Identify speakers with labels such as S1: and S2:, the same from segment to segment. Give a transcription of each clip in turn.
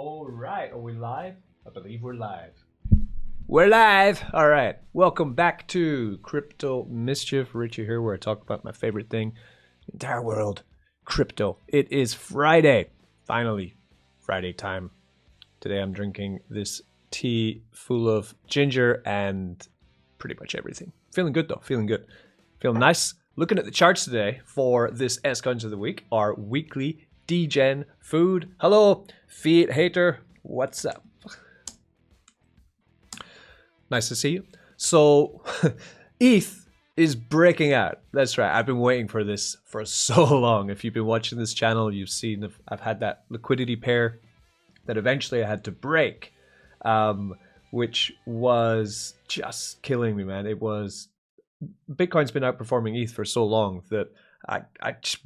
S1: All right, are we live? I believe we're live. We're live! All right, welcome back to Crypto Mischief. Richie here, where I talk about my favorite thing, the entire world, crypto. It is Friday, finally, Friday time. Today I'm drinking this tea full of ginger and pretty much everything. Feeling good though, feeling good. Feeling nice. Looking at the charts today for this S-Coins of the week, our weekly degen food. Hello, Fiat Hater. What's up? Nice to see you. So, ETH is breaking out. That's right. I've been waiting for this for so long. If you've been watching this channel, you've seen I've had that liquidity pair that eventually I had to break, which was just killing me, man. It was... Bitcoin's been outperforming ETH for so long that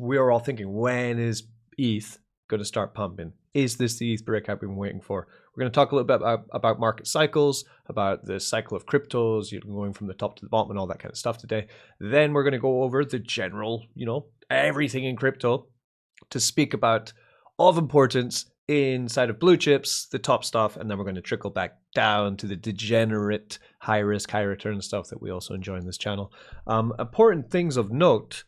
S1: we were all thinking, when is ETH going to start pumping? Is this the ETH breakout we've been waiting for? We're going to talk a little bit about market cycles, about the cycle of cryptos, going from the top to the bottom and all that kind of stuff today. Then we're going to go over the general, everything in crypto to speak about of importance inside of blue chips, the top stuff, and then we're going to trickle back down to the degenerate, high risk, high return stuff that we also enjoy in this channel. Important things of note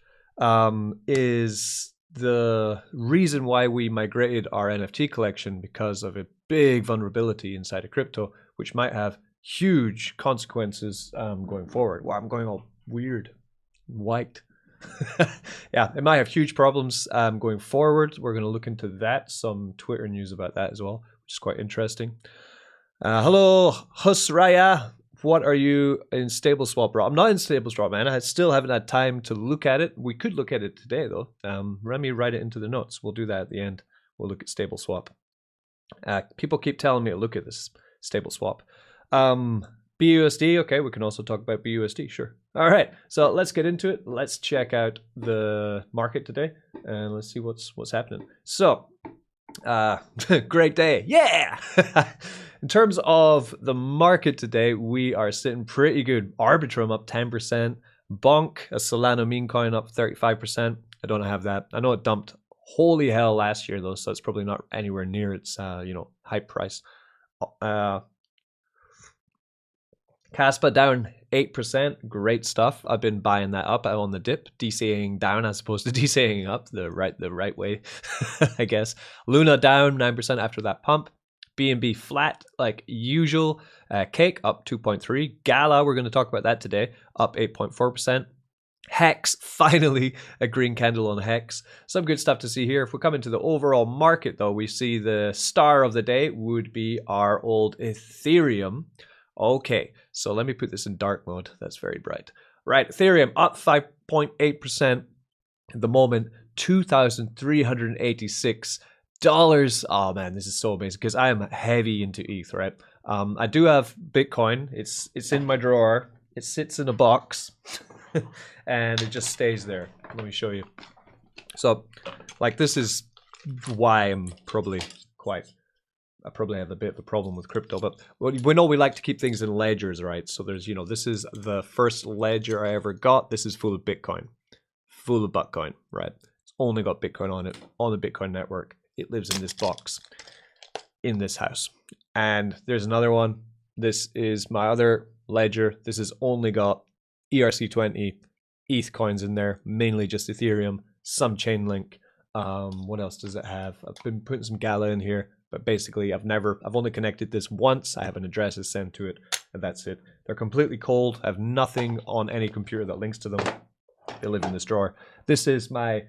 S1: is the reason why we migrated our NFT collection because of a big vulnerability inside of crypto, which might have huge consequences going forward. Wow, I'm going all weird, white. Yeah, it might have huge problems going forward. We're going to look into that, some Twitter news about that as well, which is quite interesting. Hello, Husraya. What are you in stable swap, bro? I'm not in stable swap, man. I still haven't had time to look at it. We could look at it today, though. Let me write it into the notes. We'll do that at the end. We'll look at stable swap. People keep telling me to look at this stable swap. BUSD, okay, we can also talk about BUSD, sure. All right, so let's get into it. Let's check out the market today, and let's see what's happening. So, great day, yeah! In terms of the market today, we are sitting pretty good. Arbitrum up 10%, Bonk, a Solana meme coin, up 35%. I don't have that. I know it dumped holy hell last year, though, so it's probably not anywhere near its, hype price. Caspa down 8%, great stuff. I've been buying that up on the dip, DCAing down as opposed to DCAing up, the right way, I guess. Luna down 9% after that pump. BNB flat like usual. Cake up 2.3. Gala, we're going to talk about that today, up 8.4%. Hex, finally a green candle on Hex. Some good stuff to see here. If we come into the overall market, though, we see the star of the day would be our old Ethereum. Okay, so let me put this in dark mode. That's very bright. Right, Ethereum up 5.8% at the moment, $2,386. Oh man, this is so amazing because I am heavy into ETH, right? I do have Bitcoin. It's in my drawer. It sits in a box and it just stays there. Let me show you. So, like, this is why I probably have a bit of a problem with crypto, but we know we like to keep things in ledgers, right? So there's, this is the first ledger I ever got. This is full of Bitcoin, right? It's only got Bitcoin on it, on the Bitcoin network. It lives in this box, in this house. And there's another one. This is my other ledger. This has only got ERC20, ETH coins in there, mainly just Ethereum, some Chainlink. What else does it have? I've been putting some Gala in here. But basically, I've only connected this once. I have an address to send to it, and that's it. They're completely cold. I have nothing on any computer that links to them. They live in this drawer. This is my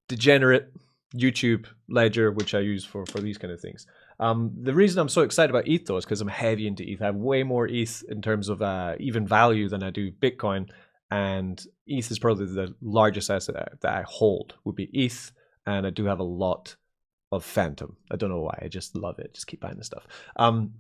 S1: degenerate YouTube ledger, which I use for these kind of things. The reason I'm so excited about ETH, though, is because I'm heavy into ETH. I have way more ETH in terms of even value than I do Bitcoin, and ETH is probably the largest asset that I hold, would be ETH, and I do have a lot of Fantom. I don't know why. I just love it. Just keep buying this stuff. In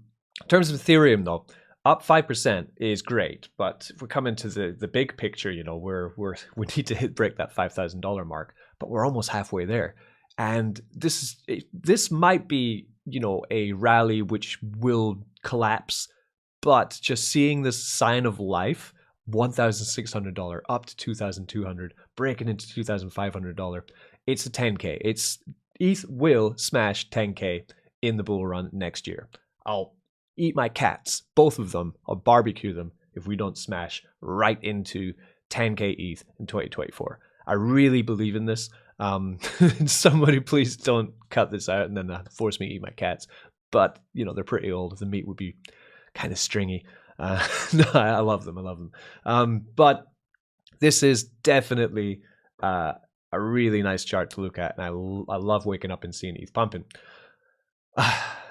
S1: terms of Ethereum, though, up 5% is great. But if we come into the big picture, we need to break that $5,000 mark. But we're almost halfway there, and this might be a rally which will collapse. But just seeing this sign of life, $1,600 up to $2,200, breaking into $2,500. It's a 10K. ETH will smash 10K in the bull run next year. I'll eat my cats, both of them. I'll barbecue them if we don't smash right into 10K ETH in 2024. I really believe in this. Somebody please don't cut this out and then force me to eat my cats. But, you know, they're pretty old. The meat would be kind of stringy. No, I love them. I love them. But this is definitely a really nice chart to look at. And I love waking up and seeing ETH pumping.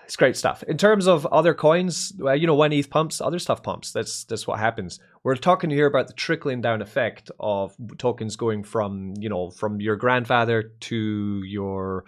S1: It's great stuff. In terms of other coins, you know, when ETH pumps, other stuff pumps. That's what happens. We're talking here about the trickling down effect of tokens going from, you know, from your grandfather to your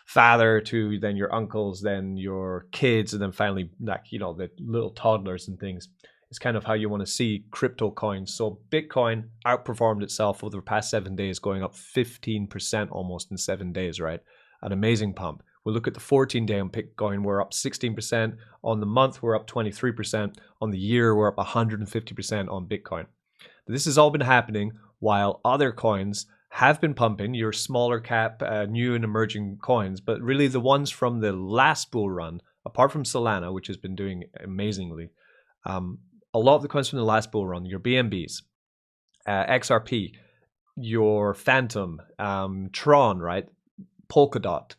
S1: father to then your uncles, then your kids, and then finally, like, you know, the little toddlers and things. It's kind of how you want to see crypto coins. So Bitcoin outperformed itself over the past 7 days, going up 15% almost in 7 days, right? An amazing pump. We'll look at the 14-day on Bitcoin, we're up 16%. On the month, we're up 23%. On the year, we're up 150% on Bitcoin. This has all been happening while other coins have been pumping, your smaller cap, new and emerging coins, but really the ones from the last bull run, apart from Solana, which has been doing amazingly, a lot of the coins from the last bull run, your BNBs, XRP, your Fantom, Tron, right? Polkadot.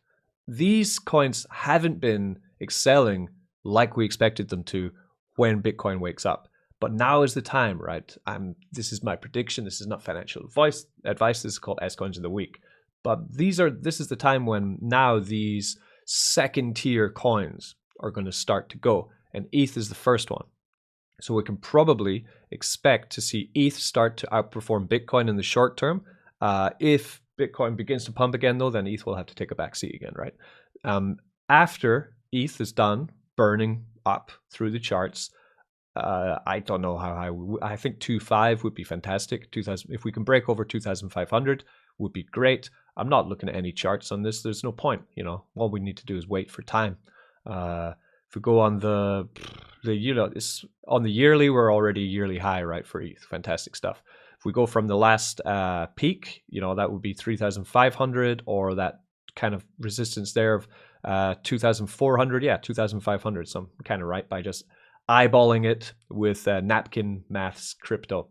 S1: These coins haven't been excelling like we expected them to when Bitcoin wakes up. But now is the time, right? This is my prediction. This is not financial advice. This is called S Coins of the Week. But this is the time when now these second tier coins are going to start to go. And ETH is the first one. So we can probably expect to see ETH start to outperform Bitcoin in the short term. If Bitcoin begins to pump again, though, then ETH will have to take a back seat again, right? After ETH is done burning up through the charts, I don't know how high. I think 2.5 would be fantastic. 2000, if we can break over 2,500, would be great. I'm not looking at any charts on this. There's no point. You know, all we need to do is wait for time. If we go on the you know, on the yearly, we're already yearly high, right, for ETH. Fantastic stuff. If we go from the last peak, you know, that would be 3,500, or that kind of resistance there of 2,400. Yeah, 2,500. So I'm kind of right by just eyeballing it with napkin maths crypto.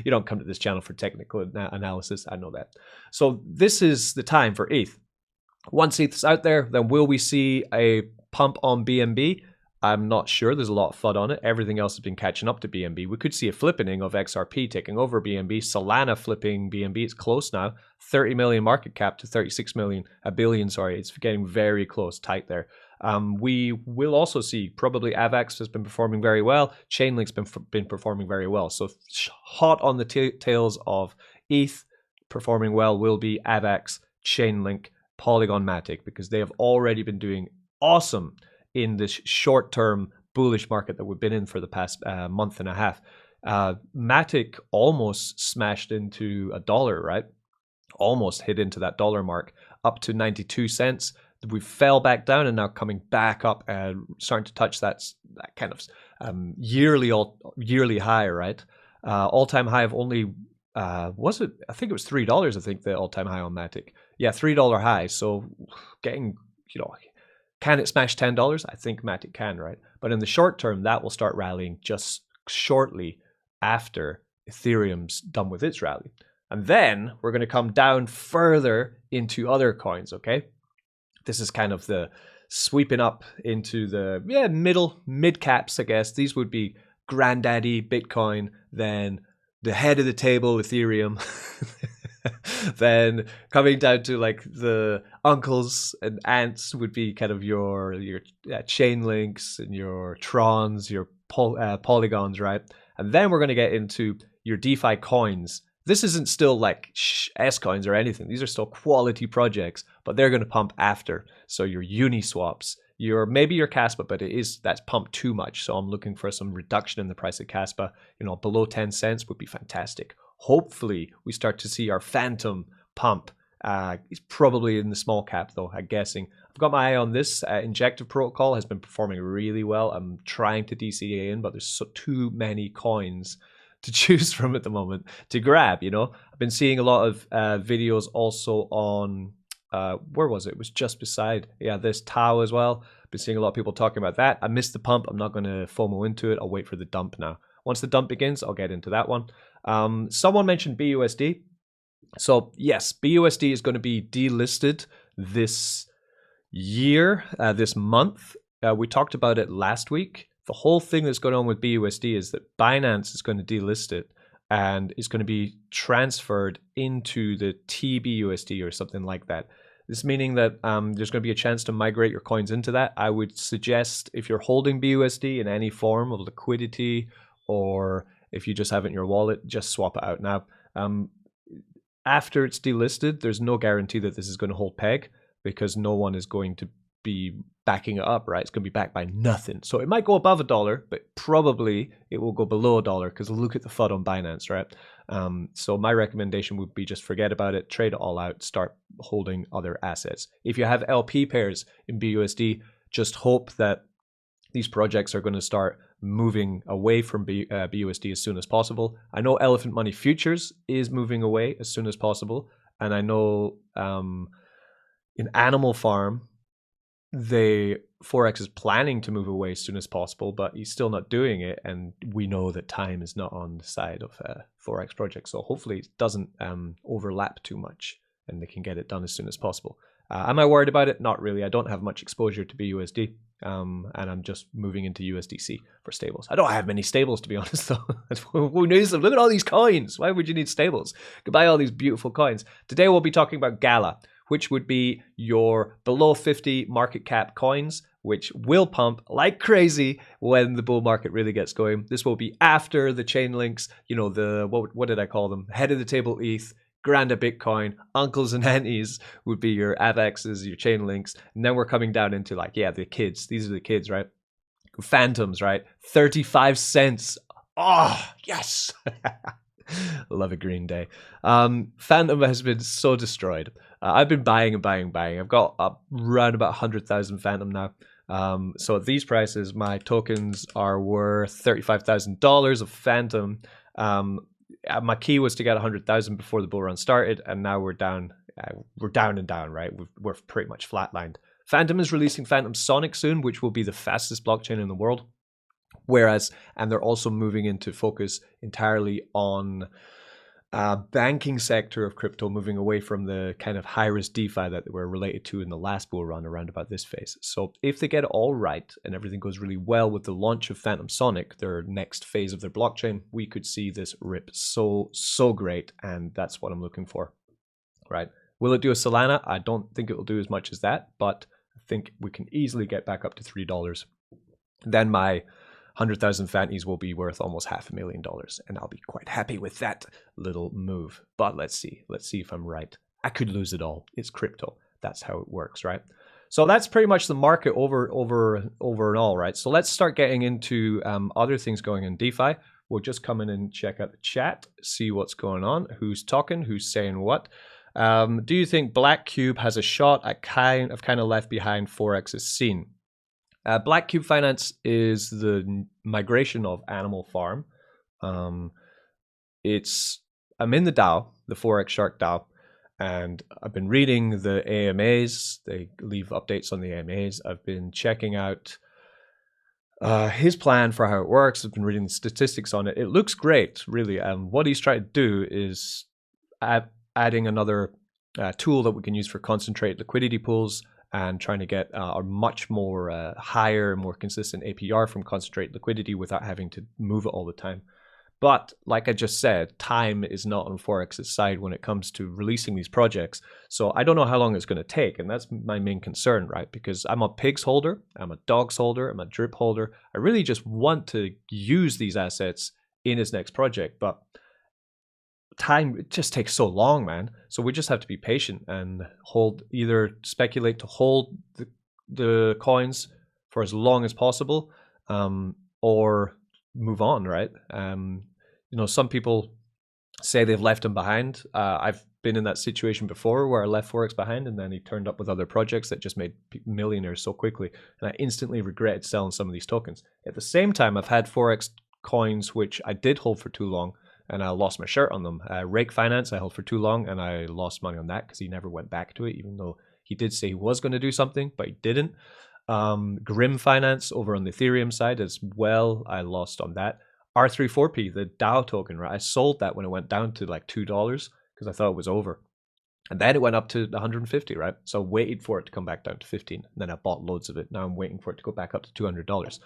S1: You don't come to this channel for technical analysis. I know that. So this is the time for ETH. Once ETH's out there, then will we see a pump on BNB? I'm not sure. There's a lot of FUD on it. Everything else has been catching up to BNB. We could see a flippening of XRP taking over BNB. Solana flipping BNB. It's close now. 30 million market cap to 36 million, a billion, sorry. It's getting very close, tight there. We will also see probably AVAX has been performing very well. Chainlink's been performing very well. So hot on the tails of ETH performing well will be AVAX, Chainlink, Polygon, Matic, because they have already been doing awesome in this short-term bullish market that we've been in for the past month and a half. Matic almost smashed into $1, right? Almost hit into that dollar mark, up to 92 cents. We fell back down and now coming back up and starting to touch that kind of yearly high, right? All-time high of only, was it? I think it was $3, I think, the all-time high on Matic. Yeah, $3 high. So getting, you know, can it smash $10? I think Matic can, right? But in the short term, that will start rallying just shortly after Ethereum's done with its rally. And then we're going to come down further into other coins, okay? This is kind of the sweeping up into the mid caps, I guess. These would be granddaddy Bitcoin, then the head of the table Ethereum, then coming down to like the uncles and aunts would be kind of your chain links and your Trons, your polygons, right? And then we're going to get into your DeFi coins. This isn't still like S coins or anything. These are still quality projects, but they're going to pump after. So your Uniswaps, maybe your Caspa, but that's pumped too much. So I'm looking for some reduction in the price of Caspa. You know, below 10 cents would be fantastic. Hopefully we start to see our Fantom pump. It's probably in the small cap though, I'm guessing. I've got my eye on this. Injective protocol has been performing really well. I'm trying to DCA in, but there's too many coins to choose from at the moment to grab, you know. I've been seeing a lot of videos also on where was it? It was just beside, yeah, this Tau as well. Been seeing a lot of people talking about that. I missed the pump. I'm not going to FOMO into it. I'll wait for the dump now. Once the dump begins, I'll get into that one. Someone mentioned BUSD. So yes, BUSD is going to be delisted this year, this month. We talked about it last week. The whole thing that's going on with BUSD is that Binance is going to delist it and it's going to be transferred into the TBUSD or something like that. This meaning that there's going to be a chance to migrate your coins into that. I would suggest if you're holding BUSD in any form of liquidity, or if you just have it in your wallet, just swap it out now. After it's delisted, there's no guarantee that this is going to hold peg because no one is going to be backing it up, right? It's going to be backed by nothing. So it might go above $1, but probably it will go below $1 because look at the FUD on Binance, right? So my recommendation would be just forget about it, trade it all out, start holding other assets. If you have LP pairs in BUSD, just hope that these projects are going to start moving away from BUSD as soon as possible. I know Elephant Money Futures is moving away as soon as possible. And I know in Animal Farm, Forex is planning to move away as soon as possible, but he's still not doing it. And we know that time is not on the side of Forex projects. So hopefully it doesn't overlap too much and they can get it done as soon as possible. Am I worried about it? Not really. I don't have much exposure to BUSD. And I'm just moving into USDC for stables. I don't have many stables, to be honest, though. Who needs them? Look at all these coins. Why would you need stables? You can buy all these beautiful coins. Today, we'll be talking about Gala, which would be your below 50 market cap coins, which will pump like crazy when the bull market really gets going. This will be after the chain links, you know, the, what did I call them? Head of the table ETH, Granda Bitcoin, uncles and aunties would be your AVAXs, your chain links. And then we're coming down into like, yeah, the kids. These are the kids, right? Fantoms, right? 35 cents. Oh, yes. Love a green day. Fantom has been so destroyed. I've been buying and buying and buying. I've got around about 100,000 Fantom now. So at these prices, my tokens are worth $35,000 of Fantom. My key was to get 100,000 before the bull run started, and now we're down. We're down and down, right? We're pretty much flatlined. Fantom is releasing Fantom Sonic soon, which will be the fastest blockchain in the world. And they're also moving into focus entirely on banking sector of crypto, moving away from the kind of high-risk DeFi that they were related to in the last bull run around about this phase. So if they get it all right and everything goes really well with the launch of Fantom Sonic, their next phase of their blockchain, we could see this rip so great, and that's what I'm looking for, right? Will it do a Solana? I don't think it will do as much as that, but I think we can easily get back up to $3. Then my 100,000 Fanties will be worth almost $500,000, and I'll be quite happy with that little move. But let's see if I'm right. I could lose it all. It's crypto. That's how it works, right? So that's pretty much the market over and all, right? So let's start getting into other things going in DeFi. We'll just come in and check out the chat, see what's going on, who's talking, who's saying what. Do you think Black Cube has a shot at kind of left behind Forex's scene? Black Cube Finance is the migration of Animal Farm. I'm in the DAO, the Forex Shark DAO, and I've been reading the AMAs. They leave updates on the AMAs. I've been checking out his plan for how it works. I've been reading the statistics on it. It looks great, really. And what he's trying to do is adding another tool that we can use for concentrated liquidity pools, and trying to get a much more higher, more consistent APR from concentrated liquidity without having to move it all the time. But like I just said, time is not on Forex's side when it comes to releasing these projects. So I don't know how long it's going to take, and that's my main concern, right? Because I'm a pigs holder, I'm a dogs holder, I'm a drip holder. I really just want to use these assets in his next project, but time, it just takes so long, man. So we just have to be patient and either speculate to hold the coins for as long as possible, or move on, right? You know, some people say they've left him behind. I've been in that situation before where I left Forex behind, and then he turned up with other projects that just made millionaires so quickly, and I instantly regretted selling some of these tokens. At the same time, I've had Forex coins which I did hold for too long, and I lost my shirt on them. Rake Finance I held for too long, and I lost money on that because he never went back to it, even though he did say he was going to do something, but he didn't. Grim Finance over on the Ethereum side as well, I lost on that. R34P, the DAO token, right? I sold that when it went down to like $2 because I thought it was over. And then it went up to 150, right? So I waited for it to come back down to 15. And then I bought loads of it. Now I'm waiting for it to go back up to $200.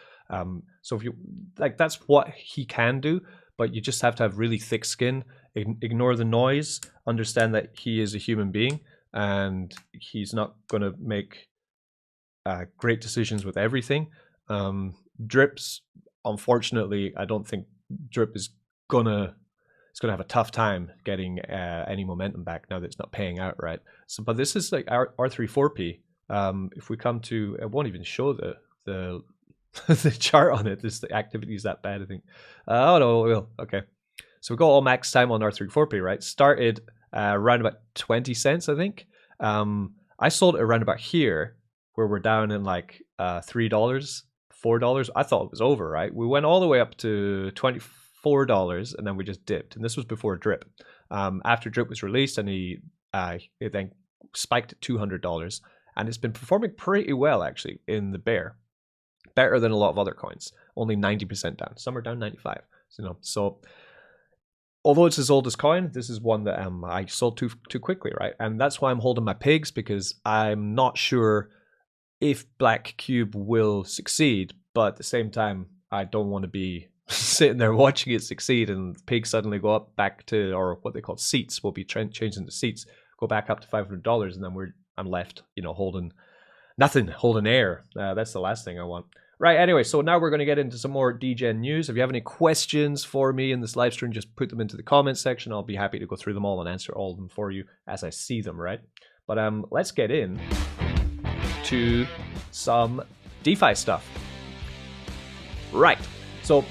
S1: So if you like, that's what he can do, but you just have to have really thick skin, ignore the noise, understand that he is a human being and he's not going to make great decisions with everything. Drips, unfortunately, I don't think Drip is gonna have a tough time getting any momentum back now that it's not paying out, right? So, but this is like R34P. If we come to, it won't even show the the chart on it. The activity is that bad, I think. Oh no, it will. Okay. So we got all max time on R34P, right? Started around about 20 cents, I think. I sold it around about here, where we're down in like $3, $4. I thought it was over, right? We went all the way up to $24, and then we just dipped. And this was before Drip. After Drip was released, and it then spiked at $200, and it's been performing pretty well actually in the bear, better than a lot of other coins. Only 90% down. Some are down 95. So although it's his oldest coin, this is one that I sold too quickly, right? And that's why I'm holding my pigs, because I'm not sure if Black Cube will succeed, but at the same time, I don't want to be sitting there watching it succeed and pigs suddenly go up back to, or what they call seats, will be changing to seats, go back up to $500, and then I'm left, holding nothing, holding air. That's the last thing I want. Right, anyway, so now we're going to get into some more DGen news. If you have any questions for me in this live stream, just put them into the comments section. I'll be happy to go through them all and answer all of them for you as I see them, right? But let's get in to some DeFi stuff. Right, so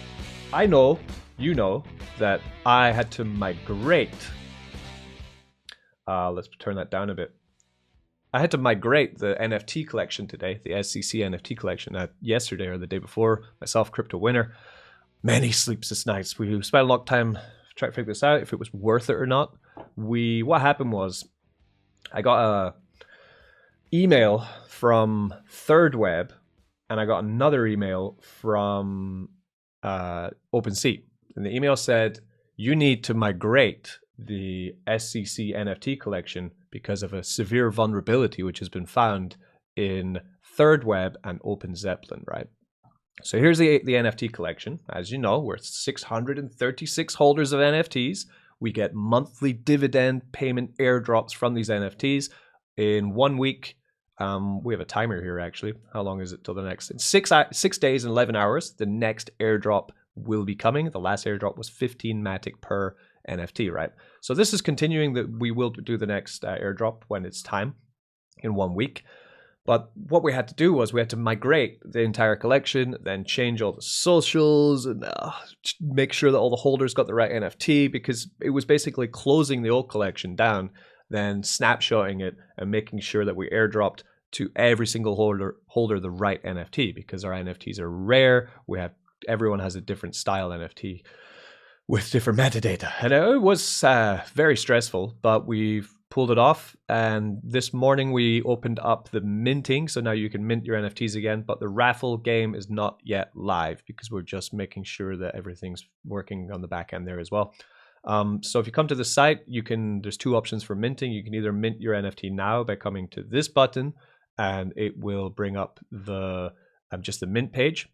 S1: I know, you know, that I had to migrate. Let's turn that down a bit. I had to migrate the NFT collection today, the SCC NFT collection, yesterday or the day before. Myself, Crypto Winner, many sleepless nights. We spent a lot of time trying to figure this out, if it was worth it or not. What happened was, I got a email from Third Web, and I got another email from OpenSea. And the email said, you need to migrate the SCC NFT collection because of a severe vulnerability which has been found in Third Web and OpenZeppelin, right? So here's the NFT collection. As you know, we're 636 holders of NFTs. We get monthly dividend payment airdrops from these NFTs. In 1 week, we have a timer here actually. How long is it till the next? In 6 days and 11 hours, the next airdrop will be coming. The last airdrop was 15 Matic per NFT, right? So this is continuing, that we will do the next airdrop when it's time in 1 week. But what we had to do was we had to migrate the entire collection, then change all the socials and make sure that all the holders got the right NFT, because it was basically closing the old collection down, then snapshotting it and making sure that we airdropped to every single holder the right NFT, because our NFTs are rare. Everyone has a different style NFT with different metadata, and it was very stressful, but we've pulled it off. And this morning we opened up the minting, so now you can mint your NFTs again, but the raffle game is not yet live because we're just making sure that everything's working on the back end there as well. So if you come to the site, there's two options for minting. You can either mint your NFT now by coming to this button, and it will bring up just the mint page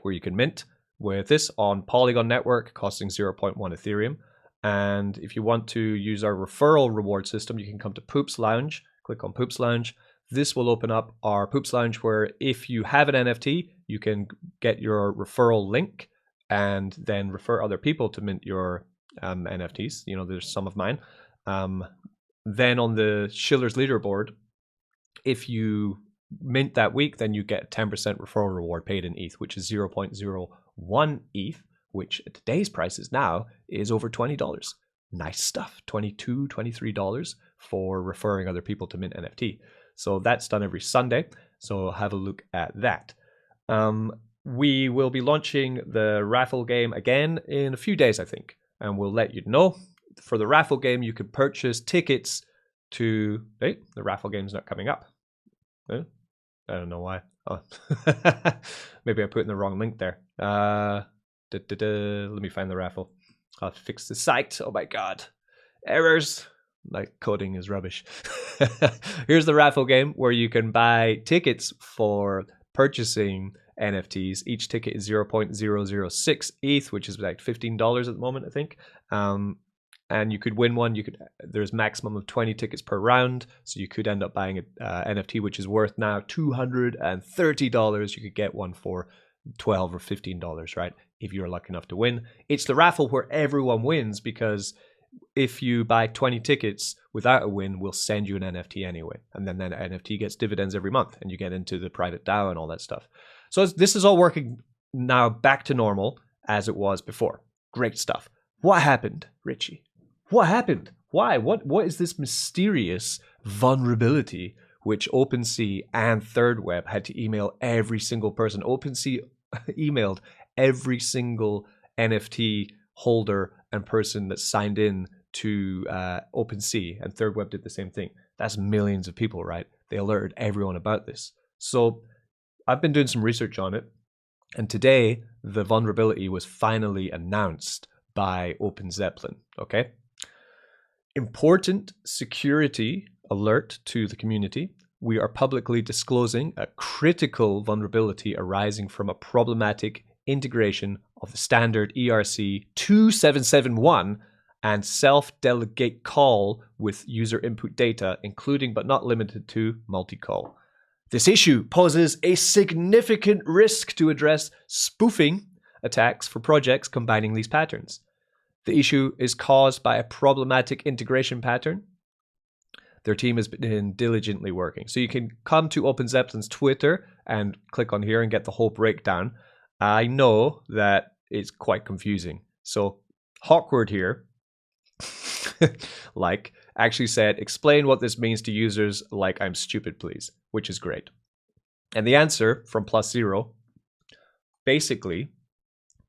S1: where you can mint with this on Polygon network, costing 0.1 Ethereum. And if you want to use our referral reward system, you can come to Poops Lounge, click on Poops Lounge. This will open up our Poops Lounge, where if you have an NFT, you can get your referral link and then refer other people to mint your NFTs. There's some of mine. Then on the Schiller's leaderboard, if you mint that week, then you get 10% referral reward paid in ETH, which is 0.01 ETH, which at today's prices now is over $20. Nice stuff. $22, $23 for referring other people to mint NFT. So that's done every Sunday. So have a look at that. We will be launching the raffle game again in a few days, I think. and we'll let you know. For the raffle game, you could purchase tickets to... Hey, the raffle game's not coming up. I don't know why. Oh. Maybe I put in the wrong link there. Let me find the raffle. I'll fix the site. Oh my god. Errors. Like, coding is rubbish. Here's the raffle game where you can buy tickets for purchasing NFTs. Each ticket is 0.006 ETH, which is like $15 at the moment, I think. And you could win one. There's maximum of 20 tickets per round, so you could end up buying an NFT which is worth now $230. You could get one for $12 or $15, right? If you're lucky enough to win. It's the raffle where everyone wins, because if you buy 20 tickets without a win, we'll send you an NFT anyway. And then that NFT gets dividends every month, and you get into the private DAO and all that stuff. So this is all working now back to normal as it was before. Great stuff. What happened, Richie? What happened? Why? What is this mysterious vulnerability which OpenSea and Third Web had to email every single person? OpenSea emailed every single NFT holder and person that signed in to OpenSea, and Third Web did the same thing. That's millions of people, right? They alerted everyone about this. So I've been doing some research on it, and today the vulnerability was finally announced by OpenZeppelin, okay? Important security alert to the community. We are publicly disclosing a critical vulnerability arising from a problematic integration of the standard ERC 2771 and self-delegate call with user input data, including but not limited to multi-call. This issue poses a significant risk to address spoofing attacks for projects combining these patterns. The issue is caused by a problematic integration pattern. Their team has been diligently working. So you can come to OpenZeppelin's Twitter and click on here and get the whole breakdown. I know that it's quite confusing. So Hawkward here, actually said, explain what this means to users like I'm stupid, please, which is great. And the answer from +0, basically,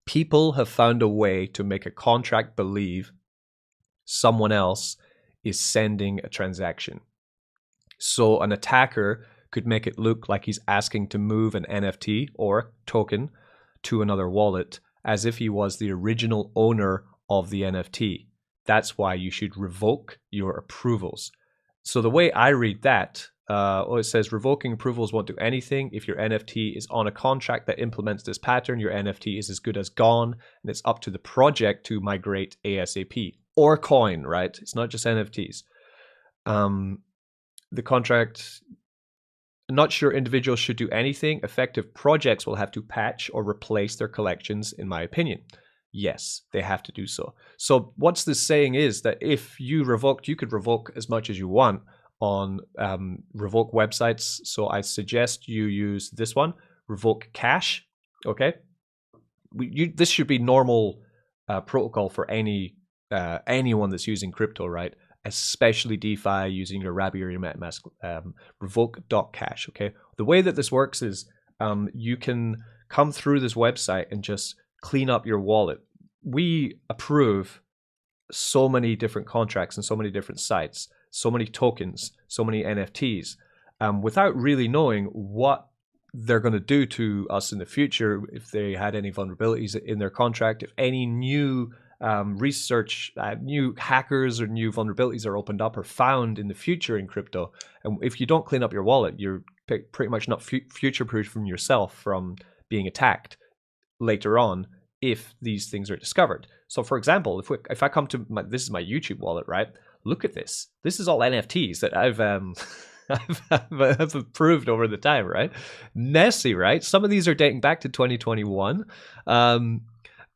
S1: people have found a way to make a contract believe someone else is sending a transaction. So an attacker could make it look like he's asking to move an NFT or token to another wallet as if he was the original owner of the NFT. That's why you should revoke your approvals. So the way I read that, it says revoking approvals won't do anything. If your NFT is on a contract that implements this pattern, your NFT is as good as gone, and it's up to the project to migrate ASAP. Or coin, right? It's not just NFTs. The contract, not sure individuals should do anything. Effective projects will have to patch or replace their collections, in my opinion. Yes, they have to do so. So what's this saying is that if you revoked, you could revoke as much as you want on revoke websites. So I suggest you use this one, revoke cache, okay? This should be normal protocol for anyone that's using crypto, right? Especially DeFi, using your Rabby or your MetaMask, revoke.cache, okay? The way that this works is you can come through this website and just clean up your wallet. We approve so many different contracts and so many different sites, so many tokens, so many NFTs, without really knowing what they're going to do to us in the future, if they had any vulnerabilities in their contract, if any new research, new hackers or new vulnerabilities are opened up or found in the future in crypto. And if you don't clean up your wallet, you're pretty much not future-proofing yourself from being attacked later on if these things are discovered. So for example, if I come to this is my YouTube wallet, right? Look at this. This is all NFTs that I've I've approved over the time, right? Messy, right? Some of these are dating back to 2021.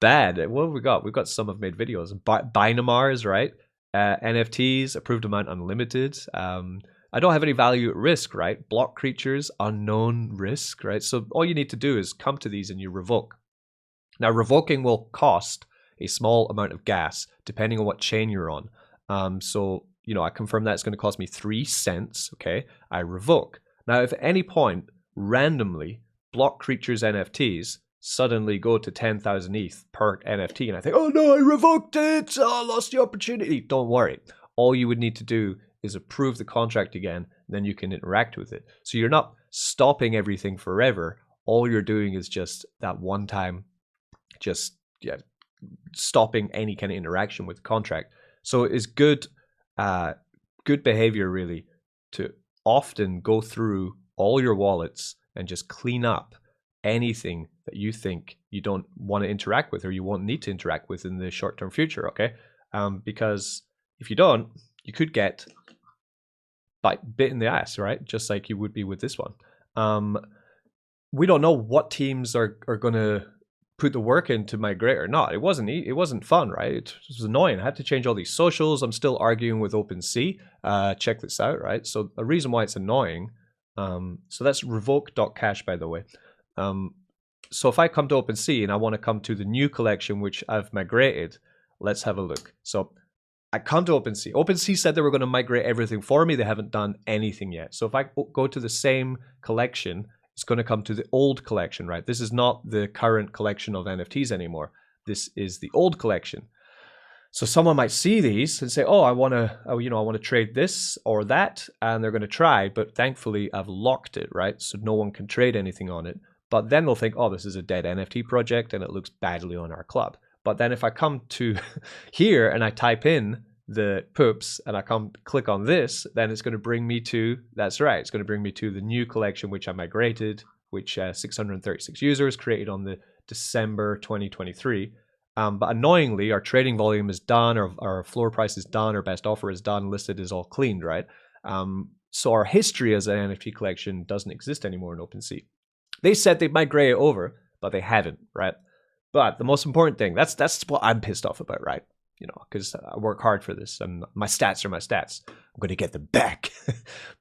S1: Bad. What have we got? We've got some have made videos. Binamars, right? NFTs, approved amount unlimited. I don't have any value at risk, right? Block creatures, unknown risk, right? So all you need to do is come to these and you revoke. Now, revoking will cost a small amount of gas, depending on what chain you're on. So, you know, I confirm that it's going to cost me 3 cents, okay? I revoke. Now, if at any point, randomly, block creatures NFTs suddenly go to 10,000 ETH per NFT and I think, oh no, I revoked it, oh, I lost the opportunity. Don't worry. All you would need to do is approve the contract again, then you can interact with it. So you're not stopping everything forever. All you're doing is just that one time, just stopping any kind of interaction with the contract. So it's good behavior really to often go through all your wallets and just clean up anything that you think you don't want to interact with or you won't need to interact with in the short-term future, okay? Because if you don't, you could get bit in the ass, right? Just like you would be with this one. We don't know what teams are going to put the work in to migrate or not. It wasn't fun, right? It was annoying. I had to change all these socials. I'm still arguing with OpenSea. Check this out, right? So the reason why it's annoying, so that's revoke.cash, by the way. So if I come to OpenSea and I want to come to the new collection, which I've migrated, let's have a look. So I come to OpenSea. OpenSea said they were going to migrate everything for me. They haven't done anything yet. So if I go to the same collection, it's going to come to the old collection, right? This is not the current collection of NFTs anymore. This is the old collection. So someone might see these and say, "Oh, I want to trade this or that," and they're going to try. But thankfully, I've locked it, right? So no one can trade anything on it. But then they'll think, "Oh, this is a dead NFT project, and it looks badly on our club." But then if I come to here and I type in the poops and I click on this, then it's going to bring me to, that's right, it's going to bring me to the new collection which I migrated, which 636 users created on the December 2023. But annoyingly, our trading volume is done, our floor price is done, our best offer is done, listed is all cleaned, right? So our history as an NFT collection doesn't exist anymore in OpenSea. They said they'd migrate it over, but they haven't, right? But the most important thing, that's what I'm pissed off about, right? You know, because I work hard for this and my stats are my stats. I'm going to get them back.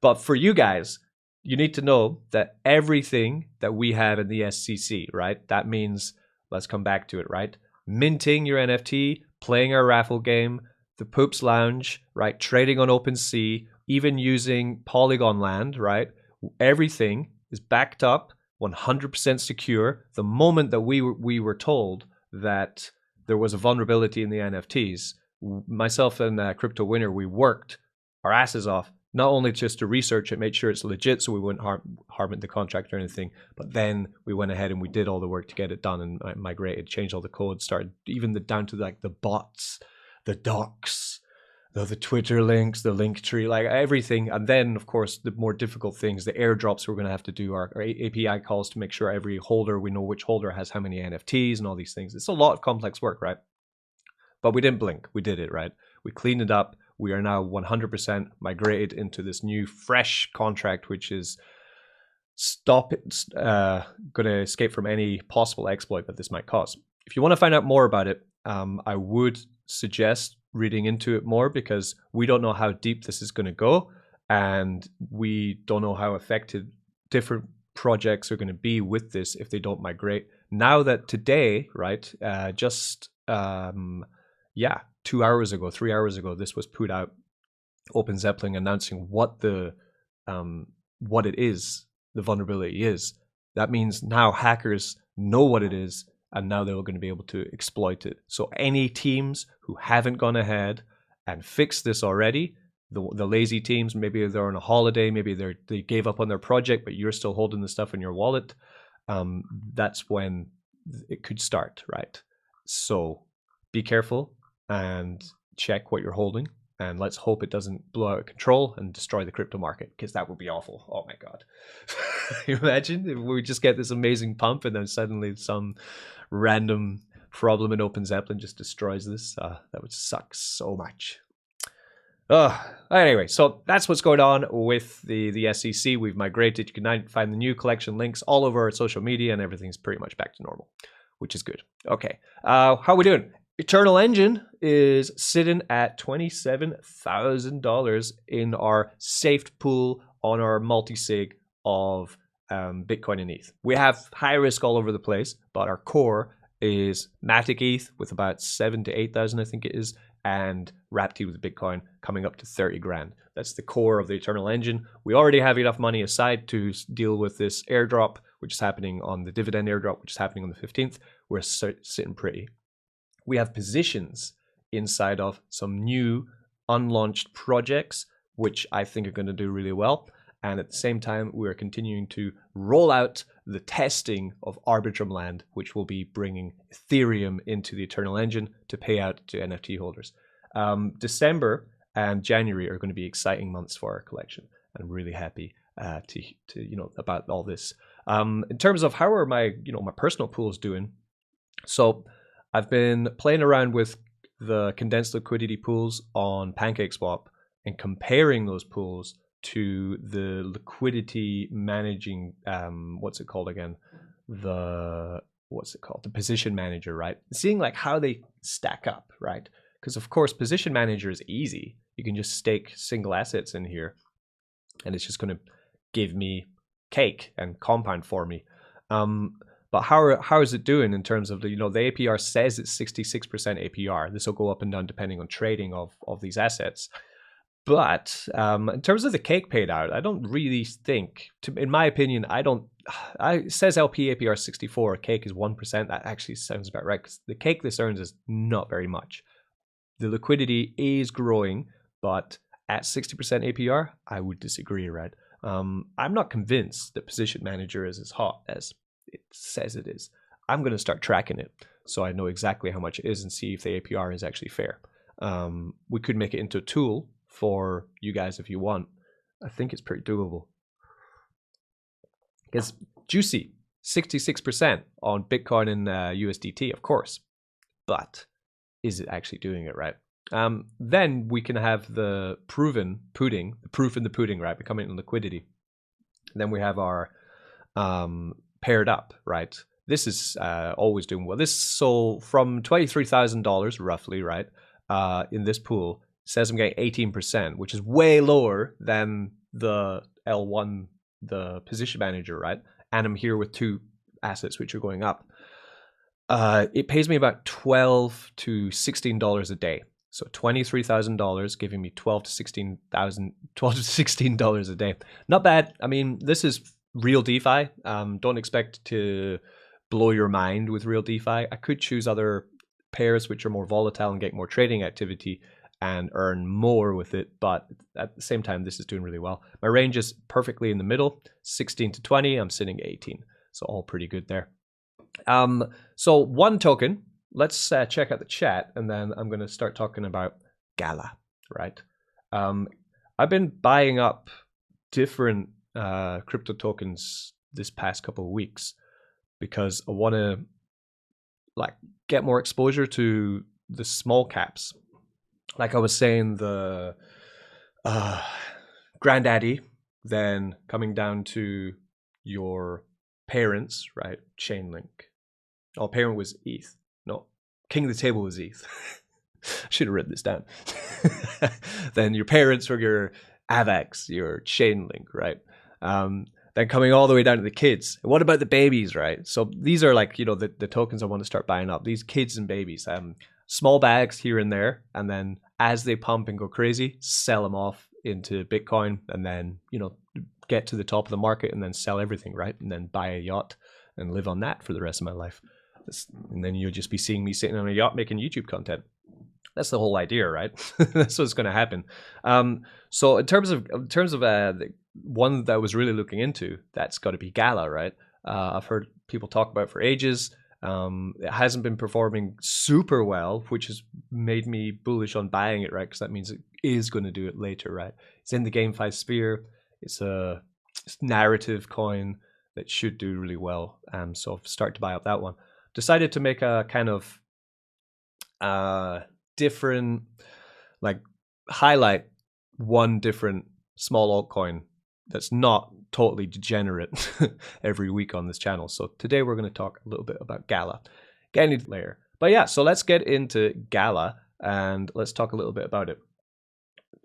S1: But for you guys, you need to know that everything that we have in the SCC, right? That means, let's come back to it, right? Minting your NFT, playing our raffle game, the Poops Lounge, right? Trading on OpenSea, even using Polygon land, right? Everything is backed up, 100% secure. The moment that we were told that there was a vulnerability in the NFTs, myself and Crypto Winner, we worked our asses off, not only just to research it, make sure it's legit so we wouldn't harm the contract or anything, but then we went ahead and we did all the work to get it done and migrated, changed all the code, started even down to like the bots, the docs, the Twitter links, the link tree, like everything. And then, of course, the more difficult things, the airdrops we're going to have to do, our API calls to make sure every holder, we know which holder has how many NFTs and all these things. It's a lot of complex work, right? But we didn't blink. We did it, right? We cleaned it up. We are now 100% migrated into this new fresh contract, which is going to escape from any possible exploit that this might cause. If you want to find out more about it, I would suggest reading into it more, because we don't know how deep this is going to go, and we don't know how affected different projects are going to be with this if they don't migrate. Now that today, right, just 2 hours ago, 3 hours ago, this was put out, Open Zeppelin announcing what it is, the vulnerability is. That means now hackers know what it is, and now they're going to be able to exploit it. So any teams who haven't gone ahead and fixed this already, the lazy teams, maybe they're on a holiday, maybe they gave up on their project, but you're still holding the stuff in your wallet, that's when it could start, right? So be careful and check what you're holding, and let's hope it doesn't blow out of control and destroy the crypto market, because that would be awful. Oh my God. Imagine if we just get this amazing pump and then suddenly some random problem in Open Zeppelin just destroys this. That would suck so much. Anyway, so that's what's going on with the SEC. We've migrated. You can now find the new collection links all over our social media, and everything's pretty much back to normal, which is good. Okay, how are we doing? Eternal Engine is sitting at $27,000 in our safe pool on our multi-sig of Bitcoin and ETH. We have high risk all over the place, but our core is Matic ETH with about 7,000 to 8,000, I think it is, and Rapti with Bitcoin coming up to 30 grand. That's the core of the Eternal Engine. We already have enough money aside to deal with this airdrop, which is happening on the dividend airdrop, which is happening on the 15th. We're sitting pretty. We have positions inside of some new unlaunched projects, which I think are going to do really well. And at the same time, we're continuing to roll out the testing of Arbitrum Land, which will be bringing Ethereum into the Eternal Engine to pay out to NFT holders. December and January are going to be exciting months for our collection. I'm really happy about all this. In terms of how are my personal pools doing, so I've been playing around with the condensed liquidity pools on PancakeSwap and comparing those pools to the liquidity managing, what's it called again? The position manager, right? Seeing like how they stack up, right? Because of course, position manager is easy. You can just stake single assets in here and it's just going to give me cake and compound for me. But how is it doing in terms of the APR says it's 66% APR. This will go up and down depending on trading of these assets. But in terms of the cake paid out, I don't really think, in my opinion, it says LP APR 64, cake is 1%. That actually sounds about right because the cake this earns is not very much. The liquidity is growing, but at 60% APR, I would disagree, right? I'm not convinced that Position Manager is as hot as it says it is. I'm going to start tracking it so I know exactly how much it is and see if the APR is actually fair. We could make it into a tool for you guys if you want. I think it's pretty doable. It's juicy, 66% on Bitcoin and USDT, of course. But is it actually doing it right? Then we can have the proven pudding, the proof in the pudding, right? Becoming liquidity. Then we have our paired up, right? This is always doing well. So from $23,000 roughly, right? In this pool, it says I'm getting 18%, which is way lower than the L1, the position manager, right? And I'm here with two assets which are going up. It pays me about $12 to $16 a day. So $23,000 giving me $12 to $16 a day. Not bad. I mean, this is real DeFi. Don't expect to blow your mind with real DeFi. I could choose other pairs which are more volatile and get more trading activity and earn more with it, but at the same time, this is doing really well. My range is perfectly in the middle, 16 to 20. I'm sitting at 18, so all pretty good there. So one token. Let's check out the chat, and then I'm going to start talking about Gala, right? I've been buying up different crypto tokens this past couple of weeks because I want to get more exposure to the small caps. Like I was saying, the granddaddy, then coming down to your parents, right? Chainlink. Oh, parent was ETH. No, king of the table was ETH. Should have written this down. Then your parents were your AVAX, your Chainlink, right? Then coming all the way down to the kids. And what about the babies, right? So these are the tokens I want to start buying up. These kids and babies. Small bags here and there, and then as they pump and go crazy, sell them off into Bitcoin, and then get to the top of the market and then sell everything, right? And then buy a yacht and live on that for the rest of my life. And then you'll just be seeing me sitting on a yacht making YouTube content. That's the whole idea, right? That's what's going to happen. So in terms of the one that I was really looking into, that's got to be Gala, right? I've heard people talk about it for ages. It hasn't been performing super well, which has made me bullish on buying it, right? Because that means it is going to do it later, right? It's in the GameFi sphere. It's a narrative coin that should do really well. So I've started to buy up that one. Decided to make a kind of different, highlight one different small altcoin that's not totally degenerate every week on this channel. So today we're going to talk a little bit about Gala, getting layer. But yeah, so let's get into Gala and let's talk a little bit about it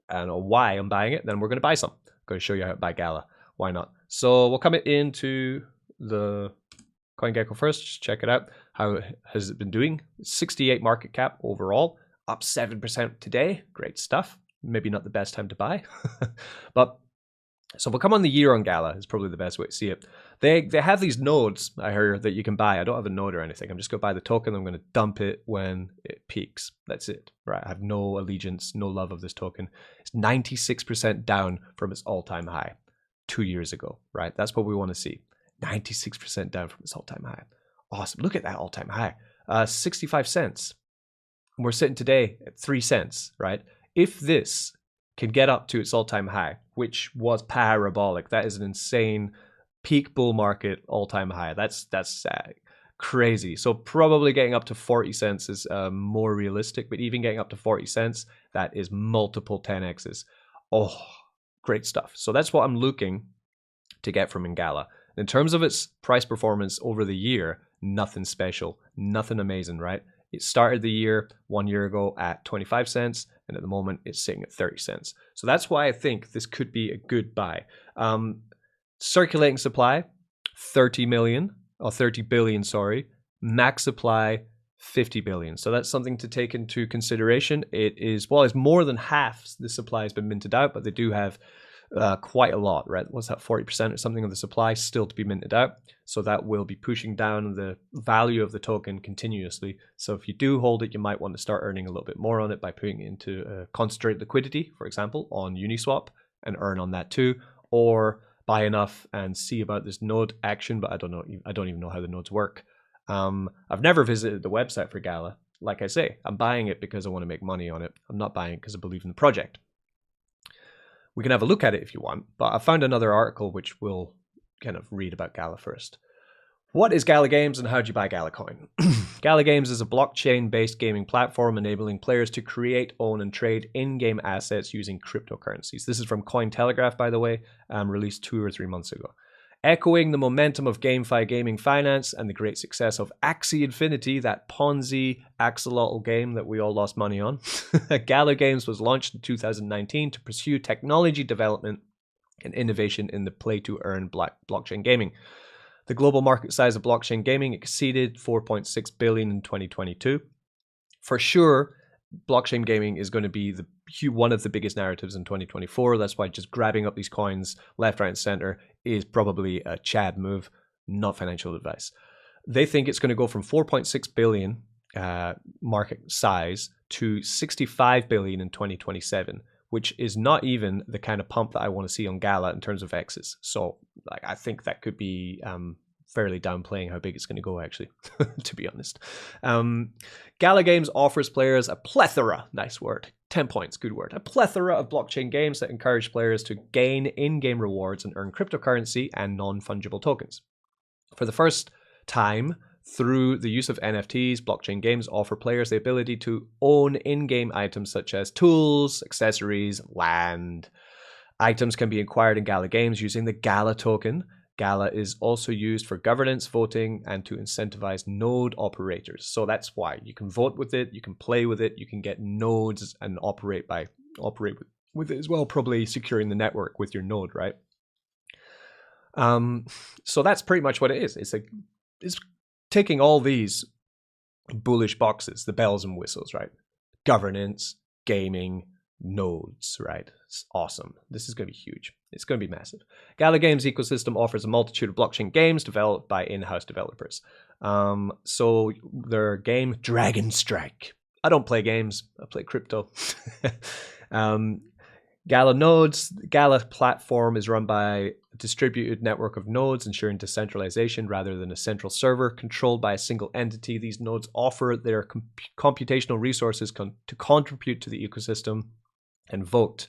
S1: and why I'm buying it. Then we're going to buy some. I'm going to show you how to buy Gala. Why not? So we'll come into the CoinGecko first. Just check it out. How has it been doing? 68 market cap overall. up 7% today. Great stuff. Maybe not the best time to buy. But so we'll come on the year on Gala is probably the best way to see it. They have these nodes, I heard, that you can buy. I don't have a node or anything. I'm just going to buy the token. I'm going to dump it when it peaks. That's it. Right. I have no allegiance, no love of this token. It's 96% down from its all-time high 2 years ago. Right. That's what we want to see. 96% down from its all-time high. Awesome. Look at that all-time high. 65 cents. We're sitting today at 3 cents. Right. If this can get up to its all-time high, which was parabolic. That is an insane peak bull market all-time high. That's crazy. So probably getting up to 40 cents is more realistic, but even getting up to 40 cents, that is multiple 10x's. Oh, great stuff. So that's what I'm looking to get from Gala. In terms of its price performance over the year, nothing special, nothing amazing, right? It started the year 1 year ago at 25 cents, and at the moment it's sitting at 30 cents. So that's why I think this could be a good buy. Circulating supply, 30 billion, sorry. Max supply, 50 billion. So that's something to take into consideration. It is, well, it's more than half the supply has been minted out, but they do have quite a lot, right? What's that, 40% or something of the supply still to be minted out. So that will be pushing down the value of the token continuously. So if you do hold it, you might want to start earning a little bit more on it by putting it into concentrated liquidity, for example, on Uniswap and earn on that too, or buy enough and see about this node action. But I don't even know how the nodes work. I've never visited the website for Gala. Like I say, I'm buying it because I want to make money on it. I'm not buying it because I believe in the project. We can have a look at it if you want, but I found another article which we'll kind of read about Gala first. What is Gala Games and how do you buy Gala coin? Gala Games is a blockchain-based gaming platform enabling players to create, own, and trade in-game assets using cryptocurrencies. This is from Cointelegraph, by the way, released 2 or 3 months ago. Echoing the momentum of GameFi gaming finance and the great success of Axie Infinity, that Ponzi axolotl game that we all lost money on, Gala Games was launched in 2019 to pursue technology development and innovation in the play-to-earn blockchain gaming. The global market size of blockchain gaming exceeded 4.6 billion in 2022. For sure, blockchain gaming is going to be one of the biggest narratives in 2024. That's why just grabbing up these coins left, right, and center is probably a Chad move, not financial advice. They think it's going to go from 4.6 billion market size to 65 billion in 2027, which is not even the kind of pump that I want to see on Gala in terms of X's. So I think that could be fairly downplaying how big it's going to go, actually, to be honest. Gala Games offers players a plethora, nice word, 10 points, good word, a plethora of blockchain games that encourage players to gain in-game rewards and earn cryptocurrency and non-fungible tokens. For the first time, through the use of NFTs, blockchain games offer players the ability to own in-game items such as tools, accessories, land. Items can be acquired in Gala Games using the Gala token. Gala is also used for governance, voting, and to incentivize node operators. So that's why you can vote with it, you can play with it, you can get nodes and operate with it as well, probably securing the network with your node, right? So that's pretty much what it is. It's ticking all these bullish boxes, the bells and whistles, right? Governance, gaming, nodes, right? It's awesome. This is going to be huge. It's going to be massive. Gala Games ecosystem offers a multitude of blockchain games developed by in-house developers. So their game, Dragon Strike. I don't play games. I play crypto. Gala nodes. Gala platform is run by a distributed network of nodes, ensuring decentralization rather than a central server controlled by a single entity. These nodes offer their computational resources to contribute to the ecosystem and vote.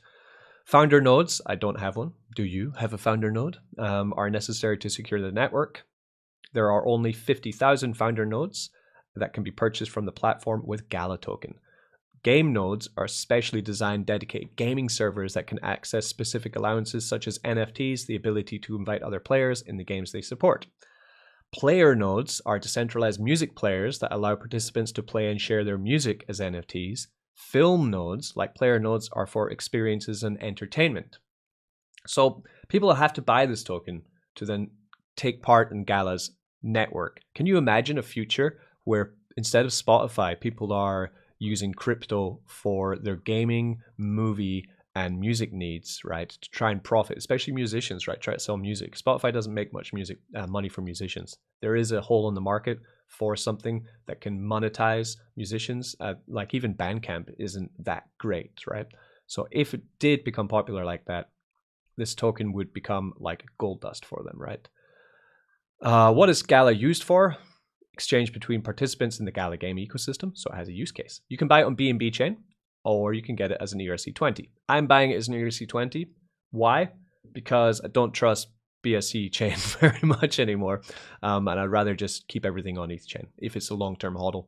S1: Founder nodes, I don't have one. Do you have a founder node? Are necessary to secure the network. There are only 50,000 founder nodes that can be purchased from the platform with Gala token. Game nodes are specially designed dedicated gaming servers that can access specific allowances such as NFTs, the ability to invite other players in the games they support. Player nodes are decentralized music players that allow participants to play and share their music as NFTs. Film nodes, like player nodes, are for experiences and entertainment. So people have to buy this token to then take part in Gala's network. Can you imagine a future where instead of Spotify, people are using crypto for their gaming, movie, and music needs, right? To try and profit, especially musicians, right? Try to sell music. Spotify doesn't make much music money for musicians. There is a hole in the market for something that can monetize musicians. Like even Bandcamp isn't that great, right? So if it did become popular like that, this token would become like gold dust for them, right? What is Gala used for? Exchange between participants in the Gala game ecosystem. So it has a use case. You can buy it on BNB chain, or you can get it as an ERC20. I'm buying it as an ERC20. Why? Because I don't trust BSC chain very much anymore. And I'd rather just keep everything on ETH chain. If it's a long-term hodl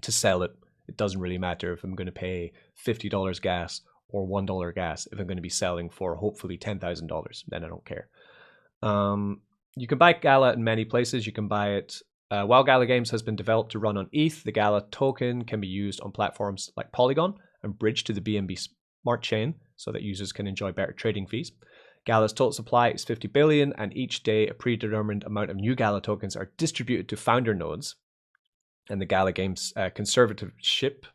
S1: to sell it, it doesn't really matter if I'm going to pay $50 gas or $1 gas. If I'm going to be selling for hopefully $10,000, then I don't care. You can buy Gala in many places. You can buy it while Gala Games has been developed to run on ETH. The Gala token can be used on platforms like Polygon and bridged to the BNB Smart Chain so that users can enjoy better trading fees. Gala's total supply is 50 billion, and each day a predetermined amount of new Gala tokens are distributed to founder nodes. And the Gala Games conservatorship,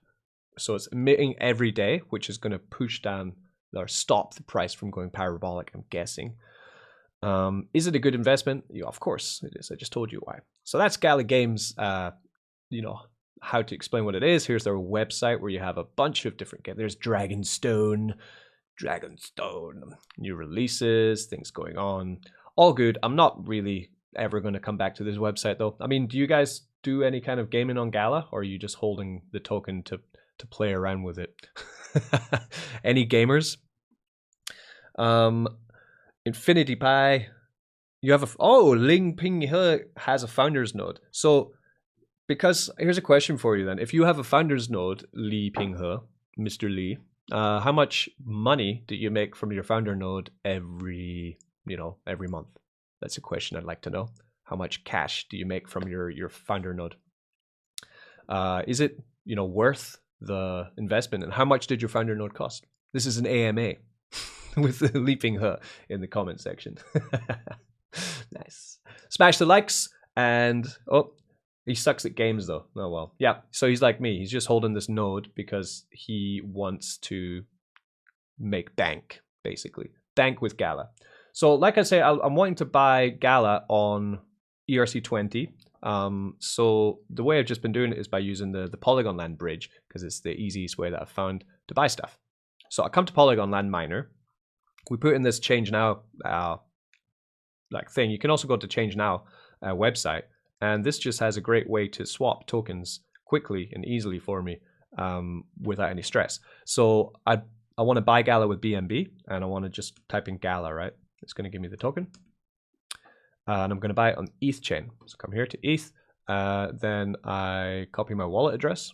S1: so it's emitting every day, which is going to push down or stop the price from going parabolic, I'm guessing. Is it a good investment? Yeah, of course it is. I just told you why. So that's Gala Games, how to explain what it is. Here's their website where you have a bunch of different games. There's Dragonstone, new releases, things going on. All good. I'm not really ever going to come back to this website though. I mean, do you guys do any kind of gaming on Gala, or are you just holding the token to play around with it? Any gamers? Infinity Pi, you have Ling Ping He has a founders node. So, because here's a question for you then: if you have a founders node, Li Ping He, Mr. Li, how much money do you make from your founder node every month? That's a question I'd like to know. How much cash do you make from your founder node? Is it worth the investment? And how much did your founder node cost? This is an AMA. With the leaping her in the comment section. Nice. Smash the likes, and he sucks at games though. Oh well. Yeah, so he's like me. He's just holding this node because he wants to make bank, basically. Bank with Gala. So like I say, I'm wanting to buy Gala on ERC20. So the way I've just been doing it is by using the Polygon Land bridge, because it's the easiest way that I've found to buy stuff. So I come to Polygon Land Miner. We put in this change now thing. You can also go to change now website, and this just has a great way to swap tokens quickly and easily for me without any stress. So I want to buy Gala with BNB, and I want to just type in Gala, right? It's going to give me the token, and I'm going to buy it on ETH chain. So come here to ETH, then I copy my wallet address.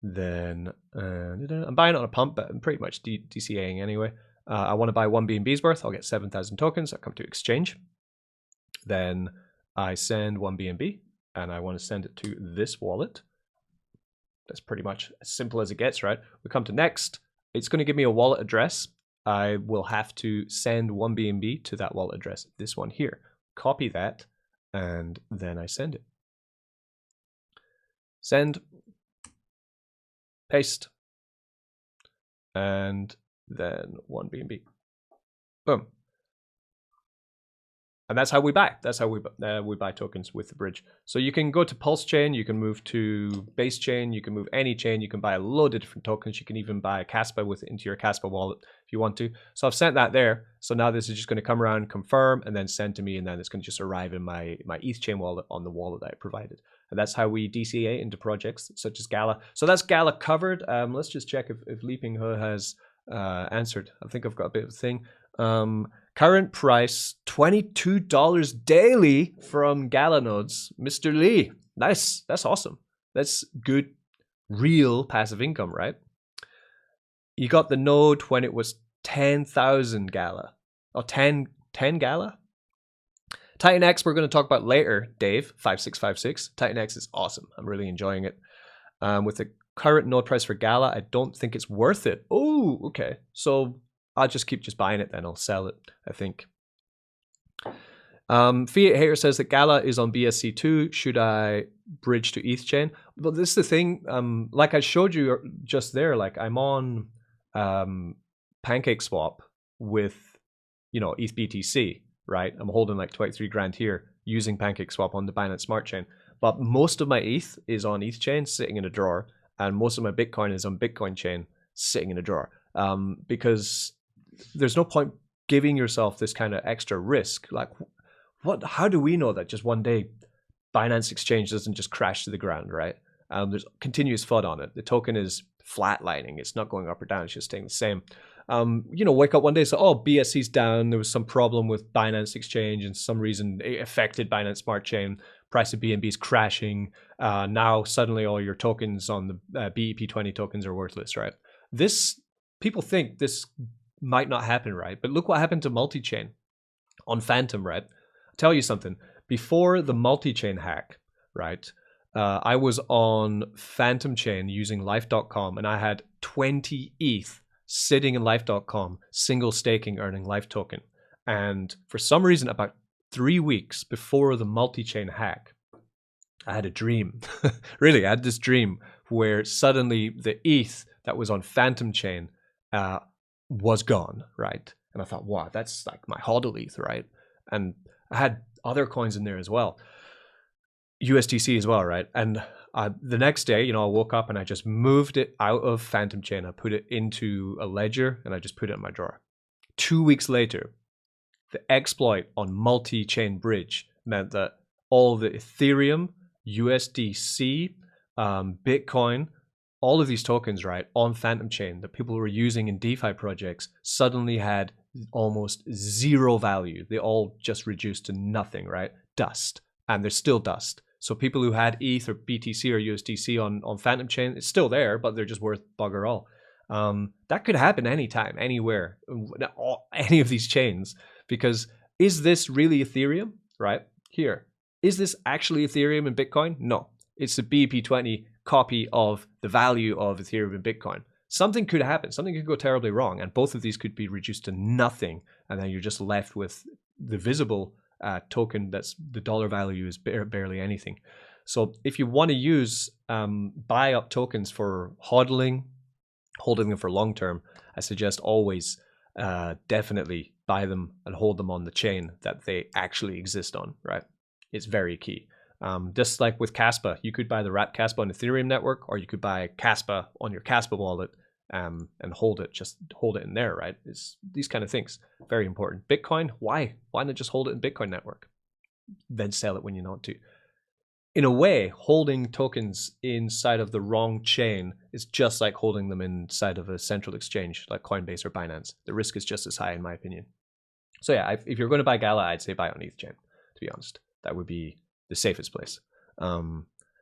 S1: Then I'm buying it on a pump, but I'm pretty much DCAing anyway. I want to buy 1 BNB's worth. I'll get 7,000 tokens. I come to exchange. Then I send 1 BNB, and I want to send it to this wallet. That's pretty much as simple as it gets, right? We come to next. It's going to give me a wallet address. I will have to send 1 BNB to that wallet address, this one here. Copy that, and then I send it. Send. Paste, and then 1 BNB. Boom. And that's how we buy. That's how we buy tokens with the bridge. So you can go to PulseChain, you can move to Basechain, you can move any chain, you can buy a load of different tokens. You can even buy a Caspa with it into your Caspa wallet if you want to. So I've sent that there. So now this is just going to come around, confirm, and then send to me, and then it's going to just arrive in my ETH chain wallet on the wallet that I provided. And that's how we DCA into projects such as Gala. So that's Gala covered. Let's just check if Leaping He has answered. I think I've got a bit of a thing. Current price, $22 daily from Gala nodes. Mr. Lee, nice. That's awesome. That's good, real passive income, right? You got the node when it was 10,000 Gala. Or 10 Gala? TITANX we're going to talk about later, Dave, 5656. TITANX is awesome. I'm really enjoying it. With the current node price for Gala, I don't think it's worth it. Oh, okay. So I'll just keep buying it then. I'll sell it, I think. Fiat Hater says that Gala is on BSC too. Should I bridge to ETH chain? But this is the thing. Like I showed you just there, like I'm on PancakeSwap with, you know, ETH BTC, right? I'm holding like 23 grand here using PancakeSwap on the Binance Smart Chain. But most of my ETH is on ETH chain sitting in a drawer, and most of my Bitcoin is on Bitcoin chain sitting in a drawer. Because there's no point giving yourself this kind of extra risk. Like, how do we know that just one day Binance Exchange doesn't just crash to the ground, right? There's continuous FUD on it. The token is flatlining. It's not going up or down. It's just staying the same. You know, wake up one day, so, oh, BSC's down. There was some problem with Binance Exchange and some reason it affected Binance Smart Chain. Price of BNB is crashing. Now suddenly all your tokens on the BEP20 tokens are worthless, right? People think this might not happen, right? But look what happened to multi-chain on Fantom, right? I'll tell you something. Before the multi-chain hack, right, I was on Fantom chain using life.com, and I had 20 ETH sitting in life.com, single staking, earning life token. And for some reason, about 3 weeks before the multi-chain hack, I had a dream. Really, I had this dream where suddenly the ETH that was on Fantom chain was gone, right? And I thought, wow, that's like my hodl ETH, right? And I had other coins in there as well, USDC as well, right? And the next day, you know, I woke up and I just moved it out of Fantom chain. I put it into a ledger and I just put it in my drawer. 2 weeks later, the exploit on multi-chain bridge meant that all the Ethereum, USDC, Bitcoin, all of these tokens, right, on Fantom chain that people were using in DeFi projects suddenly had almost zero value. They all just reduced to nothing, right? Dust. And there's still dust. So people who had ETH or BTC or USDC on Fantom chain, it's still there, but they're just worth bugger all. That could happen anytime, anywhere, any of these chains. Because is this really Ethereum, right? Here. Is this actually Ethereum and Bitcoin? No. It's the BEP20 copy of the value of Ethereum and Bitcoin. Something could happen. Something could go terribly wrong, and both of these could be reduced to nothing, and then you're just left with the visible token that's the dollar value is barely anything. So if you want to use buy up tokens for hodling, holding them for long term, I suggest always definitely buy them and hold them on the chain that they actually exist on, right? It's very key. Just like with Kaspa, you could buy the wrapped Kaspa on Ethereum network, or you could buy Kaspa on your Kaspa wallet and hold it, just hold it in there, right? It's these kind of things, very important. Bitcoin, why? Why not just hold it in Bitcoin network? Then sell it when you want to. In a way, holding tokens inside of the wrong chain is just like holding them inside of a central exchange like Coinbase or Binance. The risk is just as high, in my opinion. So yeah, if you're going to buy Gala, I'd say buy on ETH chain, to be honest. That would be the safest place.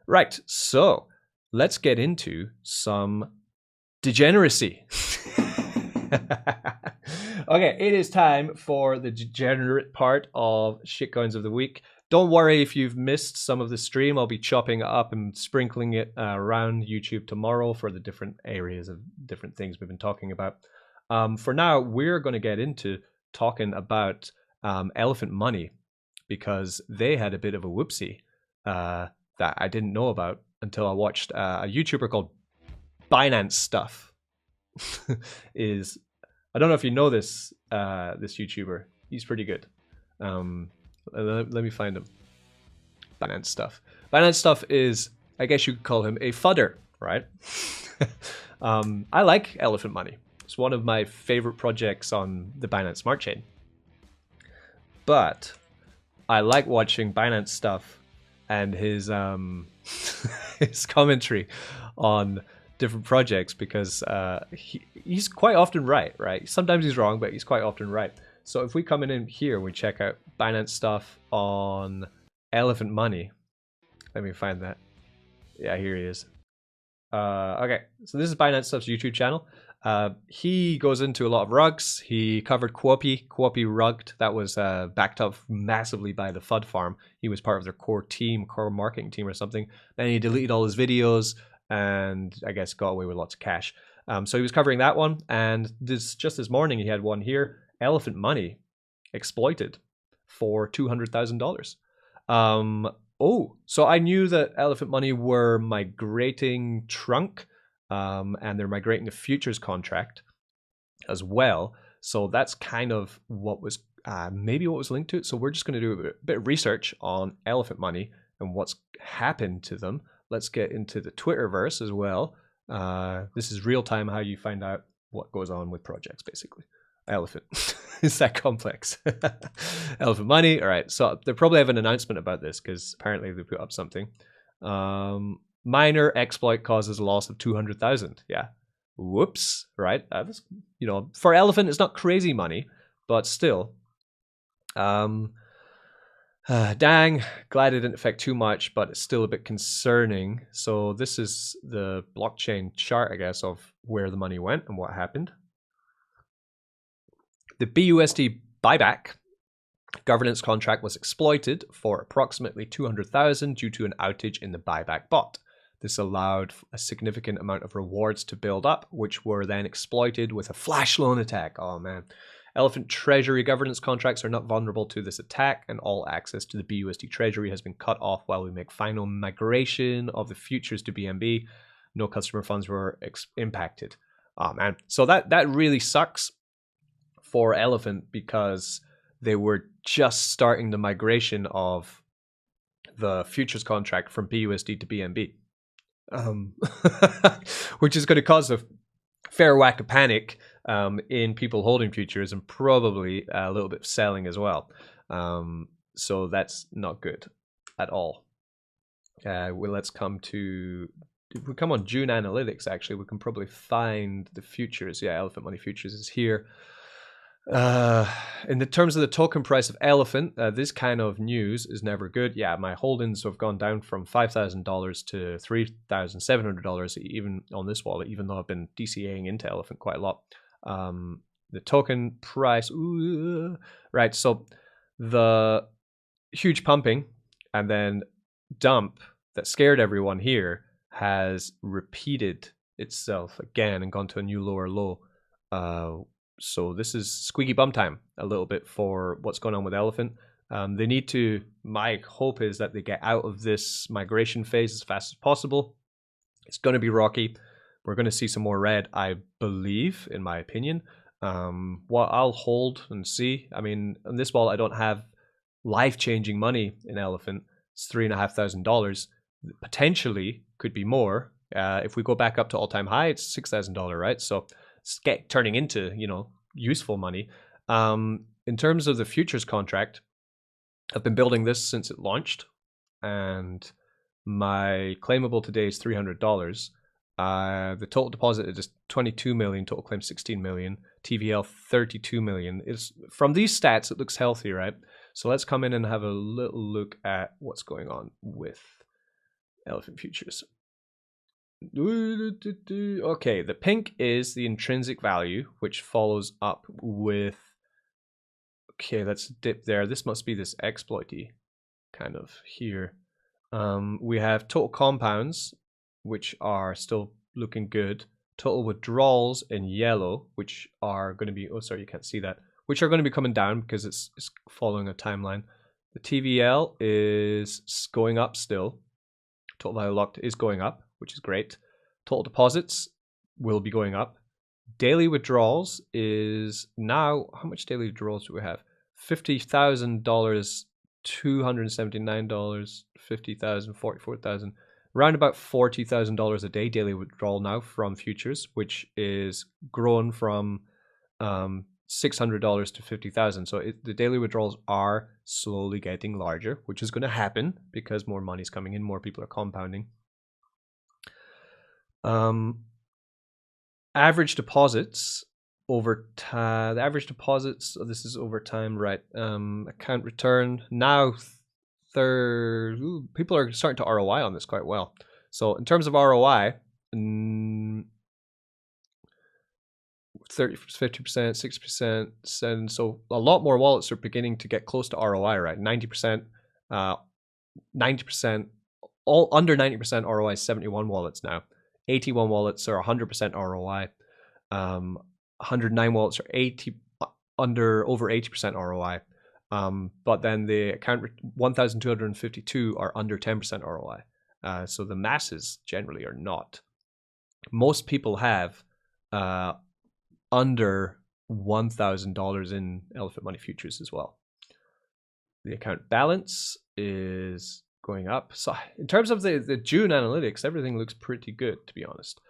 S1: Right, so let's get into some degeneracy. Okay, it is time for the degenerate part of shitcoins of the week. Don't worry if you've missed some of the stream. I'll be chopping it up and sprinkling it around YouTube tomorrow for the different areas of different things we've been talking about. For now, we're going to get into talking about Elephant Money, because they had a bit of a whoopsie that I didn't know about until I watched a YouTuber called Binance Stuff. I don't know if you know this this YouTuber. He's pretty good. Let me find him. Binance Stuff. Binance Stuff is, I guess you could call him a fudder, right? I like Elephant Money. It's one of my favorite projects on the Binance Smart Chain. But I like watching Binance Stuff and his his commentary on different projects, because he's quite often right? Sometimes he's wrong, but he's quite often right. So if we come in here, we check out Binance Stuff on Elephant Money. Let me find that. Yeah, here he is. Okay, so this is Binance Stuff's YouTube channel. He goes into a lot of rugs. He covered Quopi rugged. That was backed up massively by the FUD farm. He was part of their core marketing team or something. Then he deleted all his videos and I guess got away with lots of cash. So he was covering that one. And just this morning, he had one here. Elephant Money exploited for $200,000. Oh, so I knew that Elephant Money were migrating Trunk, and they're migrating the futures contract as well. So that's kind of what was maybe what was linked to it. So we're just going to do a bit of research on Elephant Money and what's happened to them. Let's get into the Twitterverse as well. This is real time how you find out what goes on with projects, basically. Elephant. It's that complex. Elephant Money. All right. So they probably have an announcement about this because apparently they put up something. Minor exploit causes a loss of 200,000. Yeah. Whoops. Right. That's, you know, for Elephant, it's not crazy money, but still. Dang. Glad it didn't affect too much, but it's still a bit concerning. So this is the blockchain chart, I guess, of where the money went and what happened. The BUSD buyback governance contract was exploited for approximately 200,000 due to an outage in the buyback bot. This allowed a significant amount of rewards to build up, which were then exploited with a flash loan attack. Oh man. Elephant Treasury governance contracts are not vulnerable to this attack, and all access to the BUSD Treasury has been cut off while we make final migration of the futures to BNB. No customer funds were impacted. Oh man. So that really sucks for Elephant because they were just starting the migration of the futures contract from BUSD to BNB, which is going to cause a fair whack of panic in people holding futures and probably a little bit of selling as well. So that's not good at all. Well, let's come to, if we come on June Analytics, actually, we can probably find the futures. Yeah, Elephant Money Futures is here. In the terms of the token price of Elephant, this kind of news is never good. Yeah, my holdings have gone down from $5,000 to $3,700 even on this wallet, even though I've been DCAing into Elephant quite a lot. The token price, right, so the huge pumping and then dump that scared everyone here has repeated itself again and gone to a new lower low. So this is squeaky bum time a little bit for what's going on with Elephant. They need to, my hope is that they get out of this migration phase as fast as possible. It's going to be rocky. We're going to see some more red, I believe, in my opinion. What I'll hold and see, I mean, on this wallet, I don't have life-changing money in Elephant. It's $3,500. Potentially could be more. If we go back up to all-time high, it's $6,000, right? So it's turning into, you know, useful money. In terms of the futures contract, I've been building this since it launched, and my claimable today is $300. The total deposit is 22 million, total claim 16 million, TVL 32 million. It's, from these stats, it looks healthy, right? So let's come in and have a little look at what's going on with Elephant Futures. Okay, the pink is the intrinsic value, which follows up with, okay, let's dip there. This must be this exploity kind of here. We have total compounds, which are still looking good. Total withdrawals in yellow, which are going to be, oh, sorry, you can't see that, which are going to be coming down because it's following a timeline. The TVL is going up still. Total value locked is going up, which is great. Total deposits will be going up. Daily withdrawals is now, how much daily withdrawals do we have? $50,000, $279, $50,000, $44,000. Around about $40,000 a day daily withdrawal now from futures, which is grown from $600 to $50,000. So the daily withdrawals are slowly getting larger, which is going to happen because more money's coming in, more people are compounding. Average deposits over time. The average deposits. Oh, this is over time, right? Account return now. People are starting to ROI on this quite well. So in terms of ROI, 30%, 50%, 60%, 7%. So a lot more wallets are beginning to get close to ROI, right? 90%, 90%, all under 90% ROI is 71 wallets now. 81 wallets are 100% ROI. 109 wallets are over 80% ROI. But then the account 1,252 are under 10% ROI. So the masses generally are not. Most people have under $1,000 in Elephant Money futures as well. The account balance is going up. So in terms of the June analytics, everything looks pretty good, to be honest,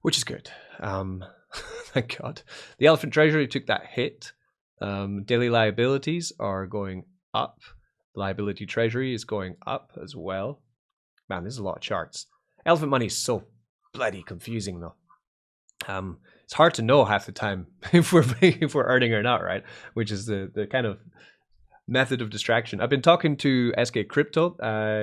S1: which is good. Thank God. The Elephant Treasury took that hit. Daily liabilities are going up. Liability Treasury is going up as well. Man, there's a lot of charts. Elephant Money is so bloody confusing, though. It's hard to know half the time if we're earning or not, right? Which is the kind of method of distraction. I've been talking to SK Crypto.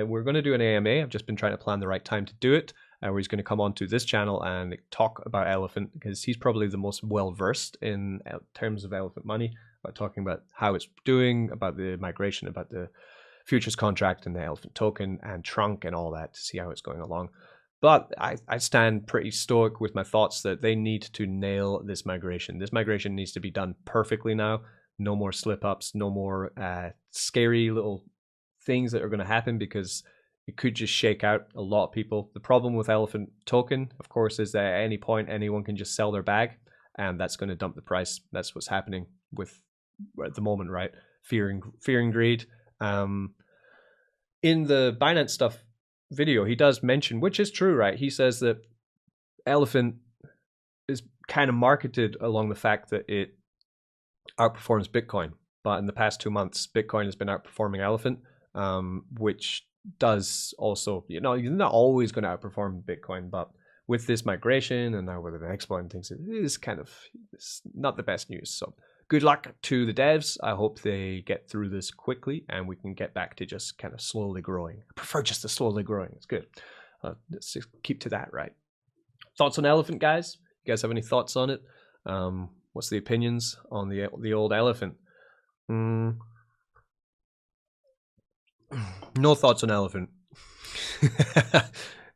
S1: We're going to do an AMA. I've just been trying to plan the right time to do it. Where he's going to come onto this channel and talk about Elephant, because he's probably the most well-versed in terms of Elephant Money, about talking about how it's doing, about the migration, about the futures contract and the Elephant token and trunk and all that, to see how it's going along. But I stand pretty stoic with my thoughts that they need to nail this migration. This migration needs to be done perfectly now. No more slip-ups, no more scary little things that are going to happen, because it could just shake out a lot of people. The problem with Elephant token, of course, is that at any point anyone can just sell their bag, and that's going to dump the price. That's what's happening with at the moment, right? Fear and greed. In the Binance Stuff video, he does mention, which is true, right? He says that Elephant is kind of marketed along the fact that it outperforms Bitcoin, but in the past 2 months, Bitcoin has been outperforming Elephant, which does also, you know, you're not always going to outperform Bitcoin, but with this migration and now with the exploit and things, it is kind of, it's not the best news. So good luck to the devs. I hope they get through this quickly and we can get back to just kind of slowly growing. I prefer just the slowly growing. It's good. Let's just keep to that, right? Thoughts on Elephant, guys? You guys have any thoughts on it? What's the opinions on the old Elephant? No thoughts on Elephant.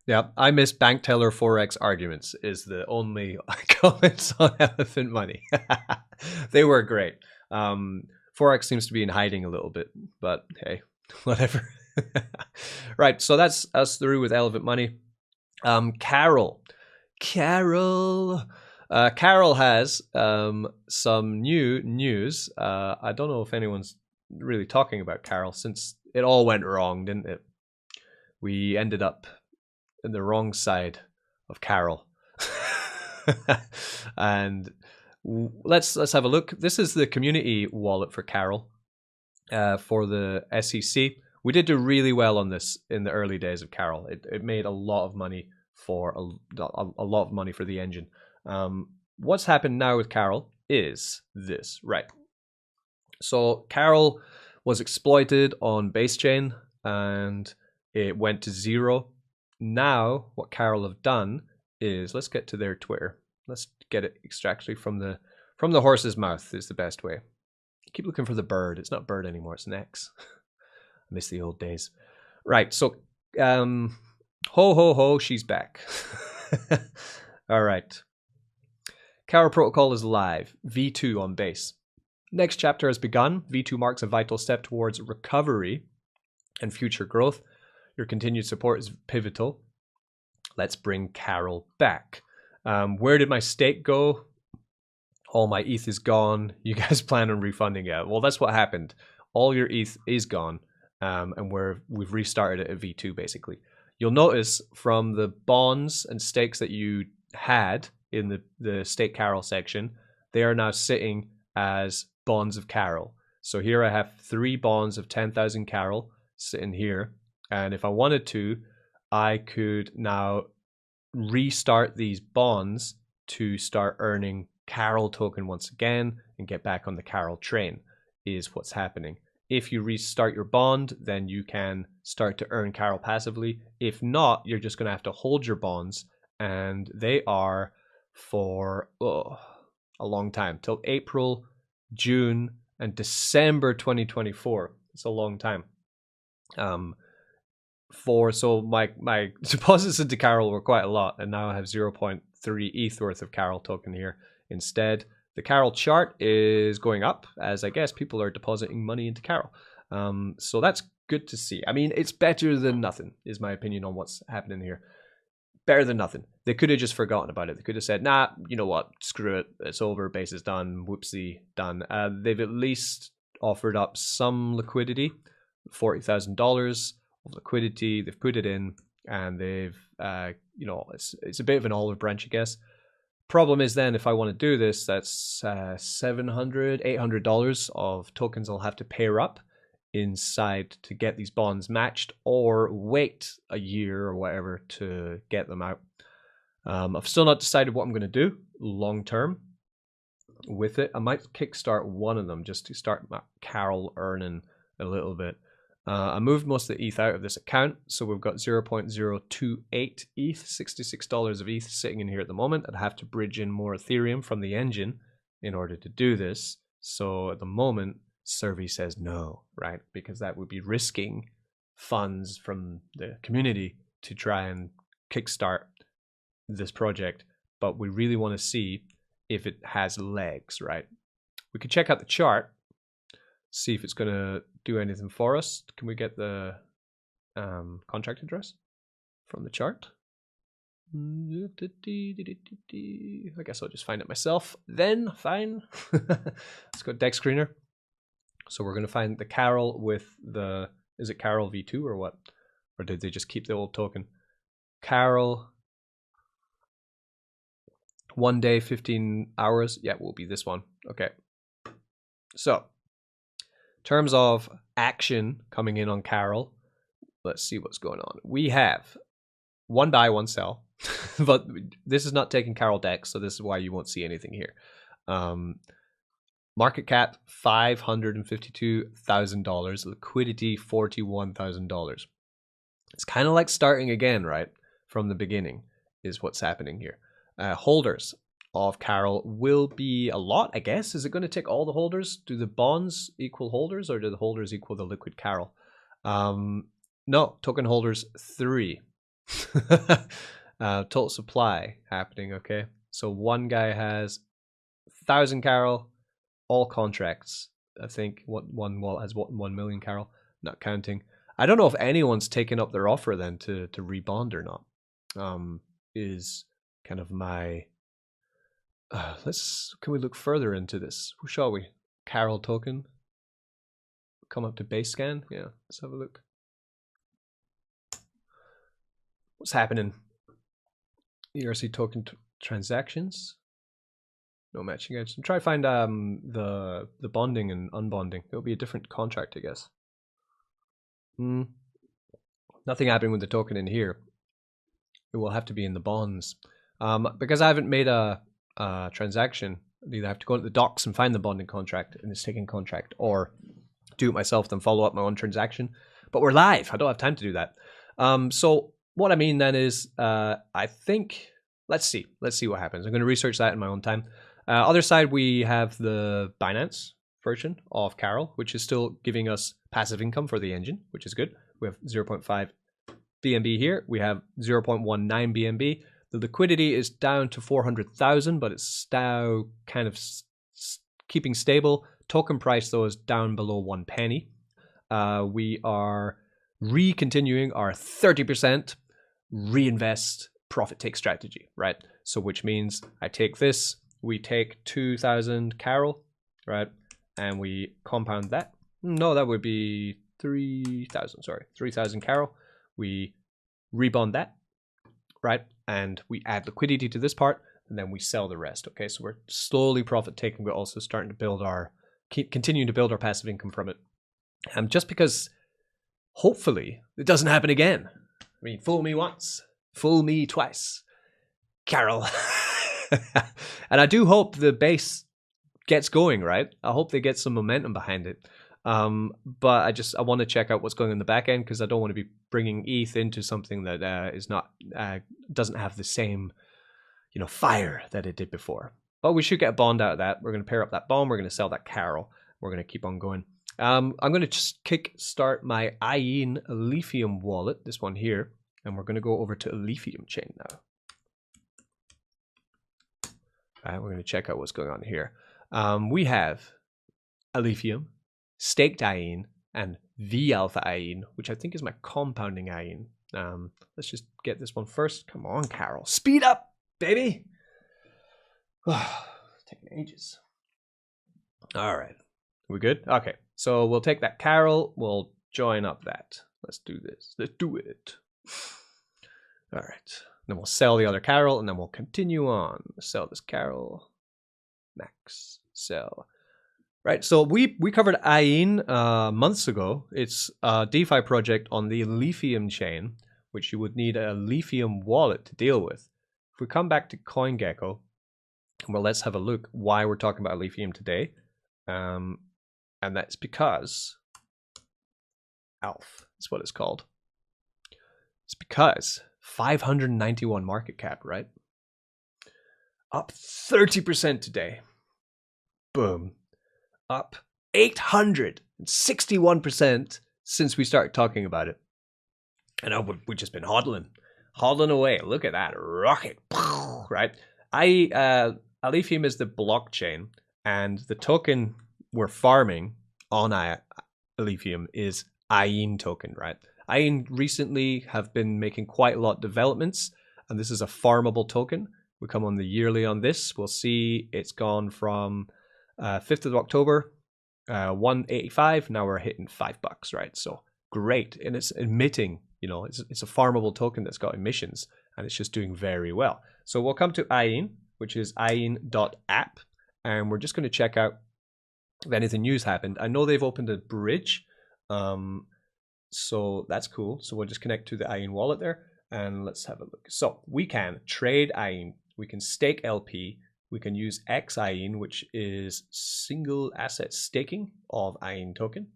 S1: Yeah, I miss bank teller Forex arguments is the only comments on Elephant Money. They were great. Forex seems to be in hiding a little bit, but hey, whatever. Right, so that's us through with Elephant Money. Carol has some new news. I don't know if anyone's really talking about Carol, since it all went wrong, didn't it? We ended up in the wrong side of Carol. And let's have a look. This is the community wallet for Carol, for the SEC. We did do really well on this in the early days of Carol. It made a lot of money for a lot of money for the engine. What's happened now with Carol is this, right? So Carol was exploited on Basechain and it went to 0. Now what Carol have done is, let's get to their Twitter. Let's get it actually from the horse's mouth is the best way. Keep looking for the bird. It's not bird anymore, it's an X. I miss the old days. Right, so ho ho ho, she's back. All right. Carol protocol is live. V2 on base. Next chapter has begun. V2 marks a vital step towards recovery and future growth. Your continued support is pivotal. Let's bring Carol back. Where did my stake go? All my ETH is gone. You guys plan on refunding it? Well, that's what happened. All your ETH is gone, and we've restarted it at V2 basically. You'll notice from the bonds and stakes that you had in the stake Carol section, they are now sitting as bonds of Carol. So here I have 3 bonds of 10,000 Carol sitting here. And if I wanted to, I could now restart these bonds to start earning Carol token once again and get back on the Carol train, is what's happening. If you restart your bond, then you can start to earn Carol passively. If not, you're just going to have to hold your bonds, and they are for a long time, till April, June, and December 2024. It's a long time. So my deposits into Carol were quite a lot, and now I have 0.3 ETH worth of Carol token here instead. The Carol chart is going up, as I guess people are depositing money into Carol. So that's good to see. I mean, it's better than nothing, is my opinion on what's happening here. Better than nothing. They could have just forgotten about it. They could have said, nah, you know what, screw it, it's over, base is done, whoopsie, done. They've at least offered up some liquidity, $40,000 of liquidity. They've put it in, and they've, you know, it's a bit of an olive branch, I guess. Problem is then, if I want to do this, that's $700, $800 of tokens I'll have to pair up inside to get these bonds matched, or wait a year or whatever to get them out. I've still not decided what I'm going to do long term with it. I might kickstart one of them just to start my Carol earning a little bit. I moved most of the ETH out of this account, so we've got 0.028 ETH, $66 of ETH sitting in here at the moment. I'd have to bridge in more Ethereum from the engine in order to do this. So at the moment, Survey says no, right? Because that would be risking funds from the community to try and kickstart this project. But we really want to see if it has legs, right? We could check out the chart, see if it's going to do anything for us. Can we get the contract address from the chart? I guess I'll just find it myself then. Fine. Let's go deck screener. So we're going to find the Carol with the, is it Carol V2 or what? Or did they just keep the old token? Carol, 1 day, 15 hours. Yeah, will be this one. Okay. So, in terms of action coming in on Carol, let's see what's going on. We have one buy, one sell, but this is not taking Carol decks, so this is why you won't see anything here. Market cap $552,000, liquidity $41,000. It's kind of like starting again, right? From the beginning is what's happening here. Holders of Carol will be a lot, I guess. Is it going to take all the holders? Do the bonds equal holders, or do the holders equal the liquid Carol? No, token holders 3. Total supply happening, okay? So one guy has 1,000 Carol, all contracts. I think one wallet has 1 million Carol, not counting. I don't know if anyone's taken up their offer then to rebond or not. Is kind of my can we look further into this? Who shall we? Carol token. Come up to base scan. Yeah, let's have a look. What's happening? ERC token transactions. No matching edge. Try to find the bonding and unbonding. It'll be a different contract, I guess. Nothing happening with the token in here. It will have to be in the bonds. Because I haven't made a transaction, I either have to go to the docs and find the bonding contract in the staking contract, or do it myself, then follow up my own transaction. But we're live. I don't have time to do that. So what I mean then is, I think, let's see what happens. I'm going to research that in my own time. Other side, we have the Binance version of Carol, which is still giving us passive income for the engine, which is good. We have 0.5 BNB here. We have 0.19 BNB. The liquidity is down to 400,000, but it's now kind of keeping stable. Token price, though, is down below 1 penny. We are continuing our 30% reinvest profit take strategy, right? So which means I take this, we take 2,000 Carol, right? And we compound that. No, that would be 3,000, sorry, 3,000 Carol. We rebond that, right? And we add liquidity to this part, and then we sell the rest, okay? So we're slowly profit taking, but also starting to build continuing to build our passive income from it. Just because hopefully it doesn't happen again. I mean, fool me once, fool me twice. Carol. And I do hope the base gets going, right? I hope they get some momentum behind it. But I want to check out what's going on in the back end, because I don't want to be bringing ETH into something that is not doesn't have the same, fire that it did before. But we should get a bond out of that. We're going to pair up that bond. We're going to sell that Carol. We're going to keep on going. I'm going to just kickstart my AYIN Alephium wallet, this one here, and we're going to go over to Alephium chain now. All right, we're going to check out what's going on here. We have Alephium, staked AYIN, and the alpha AYIN, which I think is my compounding AYIN. Let's just get this one first. Come on, Carol. Speed up, baby. Taking ages. All right. We good? Okay. So we'll take that Carol. We'll join up that. Let's do this. Let's do it. All right. Then we'll sell the other Carol, and then we'll continue on. Sell this Carol. Max. Sell. Right. So we covered AYIN months ago. It's a DeFi project on the Alephium chain, which you would need a Alephium wallet to deal with. If we come back to CoinGecko, well, let's have a look why we're talking about Alephium today. And that's because ALF is what it's called. It's because 591 market cap, right? Up 30% today. Boom. Up 861% since we started talking about it. And we've just been hodling away. Look at that rocket, right? Alephium is the blockchain, and the token we're farming on Alephium is AYIN token, right? AYIN recently have been making quite a lot of developments, and this is a farmable token. We come on the yearly on this. We'll see it's gone from 5th of October, 185. Now we're hitting $5, right? So great, and it's emitting. You know, it's a farmable token that's got emissions, and it's just doing very well. So we'll come to AYIN, which is ayin.app, and we're just going to check out if anything new's happened. I know they've opened a bridge, so that's cool. So we'll just connect to the AYIN wallet there, and let's have a look. So we can trade AYIN, we can stake LP, we can use AYIN, which is single asset staking of AYIN token.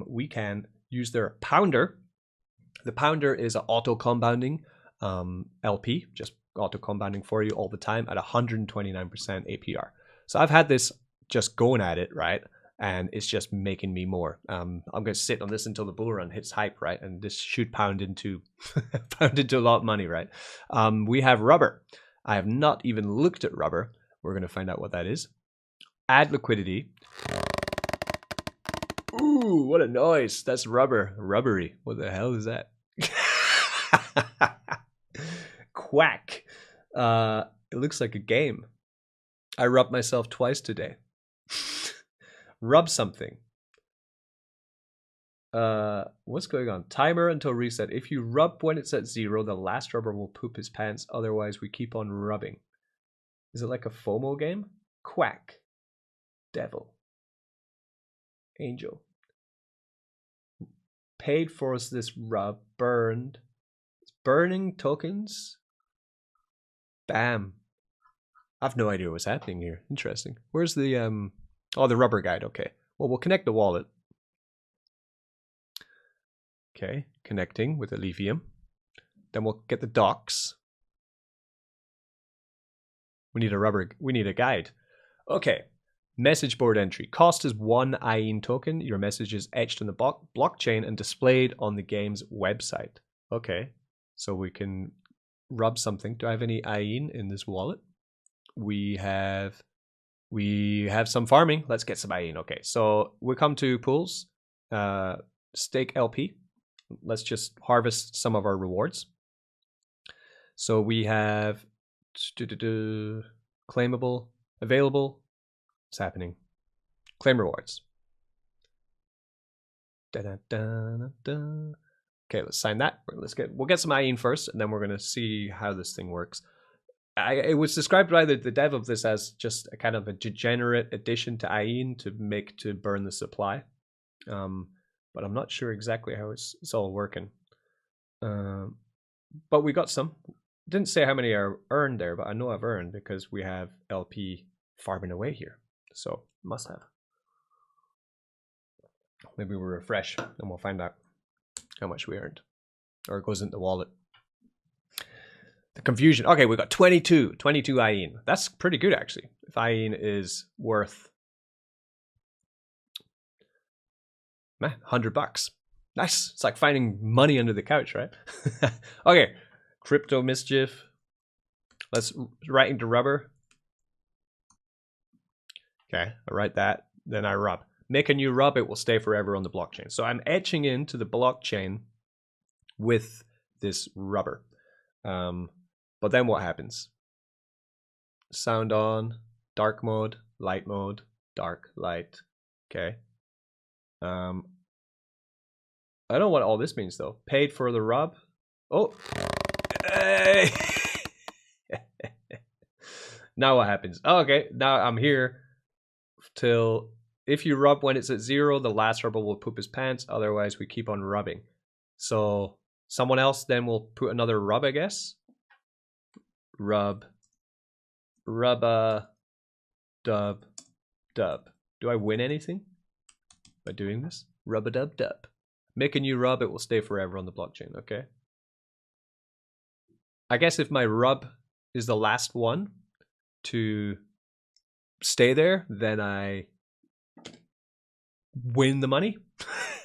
S1: We can use their Pounder. The Pounder is an auto compounding LP, just auto compounding for you all the time at 129% APR. So I've had this just going at it, right? And it's just making me more. I'm going to sit on this until the bull run hits hype, right? And this should pound into pound into a lot of money, right? We have Rubber. I have not even looked at Rubber. We're going to find out what that is. Add liquidity. Ooh, what a noise. That's Rubber. Rubbery. What the hell is that? Quack. It looks like a game. I rubbed myself twice today. Rub something. What's going on? Timer until reset. If you rub when it's at 0, the last rubber will poop his pants. Otherwise, we keep on rubbing. Is it like a FOMO game? Quack. Devil. Angel. Paid for us this rub. Burned. It's burning tokens. Bam. I've no idea what's happening here. Interesting. Where's the oh, the Rubber guide. Okay. Well, we'll connect the wallet. Okay, connecting with Alephium. Then we'll get the docs. We need a guide. Okay. Message board entry. Cost is 1 AYIN token. Your message is etched in the blockchain and displayed on the game's website. Okay. So we can rub something. Do I have any AYIN in this wallet? We have some farming. Let's get some AYIN. Okay. So we come to pools. Stake LP. Let's just harvest some of our rewards. So we have claimable, available. What's happening? Claim rewards. Okay, let's sign that. We'll get some AYIN first, and then we're gonna see how this thing works. It was described by the dev of this as just a kind of a degenerate addition to AYIN to burn the supply. But I'm not sure exactly how it's all working. But we got some. Didn't say how many are earned there, but I know I've earned because we have LP farming away here. So must have. Maybe we'll refresh and we'll find out how much we earned. Or it goes into the wallet. The confusion. Okay, we got 22 AYIN. That's pretty good actually. If AYIN is worth $100. Nice. It's like finding money under the couch, right? Okay. Crypto mischief. Let's right into Rubber. Okay, I write that, then I rub. Make a new rub, it will stay forever on the blockchain. So I'm etching into the blockchain with this rubber. But then what happens? Sound on, dark mode, dark, light. Okay. I don't know what all this means though. Paid for the rub. Oh. Hey. Now what happens? Oh, okay, now I'm here till if you rub when it's at 0, the last rubber will poop his pants. Otherwise, we keep on rubbing. So someone else then will put another rub, I guess. Rub, rubba, dub, dub. Do I win anything by doing this? Rubba dub dub. Make a new rub, it will stay forever on the blockchain, okay? I guess if my rub is the last one to stay there, then I win the money.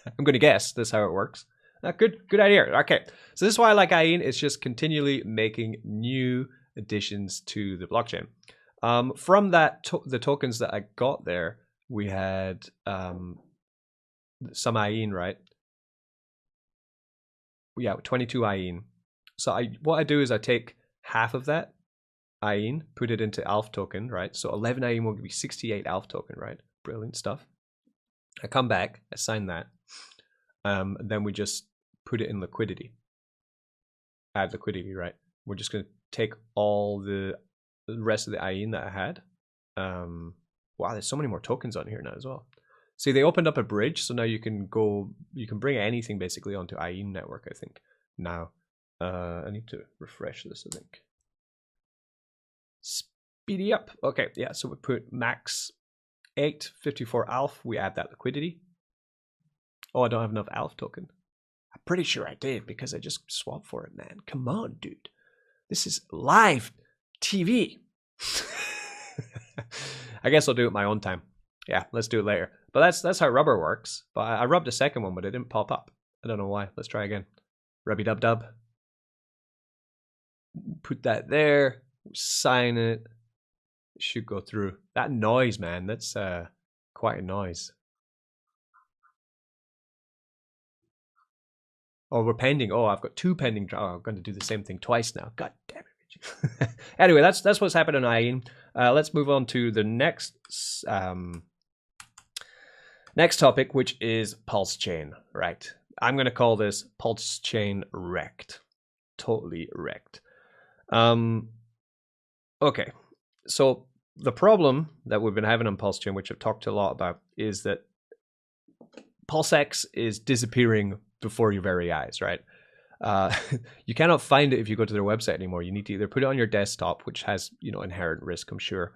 S1: I'm going to guess that's how it works. Good idea. Okay, so this is why I like AYIN. It's just continually making new additions to the blockchain. From that, the tokens that I got there, we had some AYIN, right? Yeah, 22 AYIN. So what I do is I take half of that AYIN, put it into ALF token, right? So 11 AYIN will give me 68 ALF token, right? Brilliant stuff. I come back, assign that, then we just put it in liquidity. Add liquidity, right? We're just going to take all the rest of the AYIN that I had. Wow, there's so many more tokens on here now as well. See, they opened up a bridge, so now you can bring anything basically onto AYIN network, I think. Now, I need to refresh this, I think. Speedy up. Okay, yeah, so we put max 854 ALF, we add that liquidity. Oh, I don't have enough ALF token. I'm pretty sure I did because I just swapped for it, man. Come on, dude. This is live TV. I guess I'll do it my own time. Yeah, let's do it later. But that's how rubber works. But I rubbed the second one, but it didn't pop up. I don't know why. Let's try again. Rubby dub dub. Put that there. Sign it. It should go through. That noise, man. That's quite a noise. Oh, we're pending. Oh, I've got 2 pending. Oh, I'm going to do the same thing twice now. God damn it. Anyway, that's what's happened on AYIN. Let's move on to the next topic, which is PULSECHAIN. Right. I'm going to call this PULSECHAIN REKT. Totally wrecked. Okay. So the problem that we've been having on PULSECHAIN, which I've talked a lot about, is that PulseX is disappearing before your very eyes, right? You cannot find it if you go to their website anymore. You need to either put it on your desktop, which has, you know, inherent risk, I'm sure,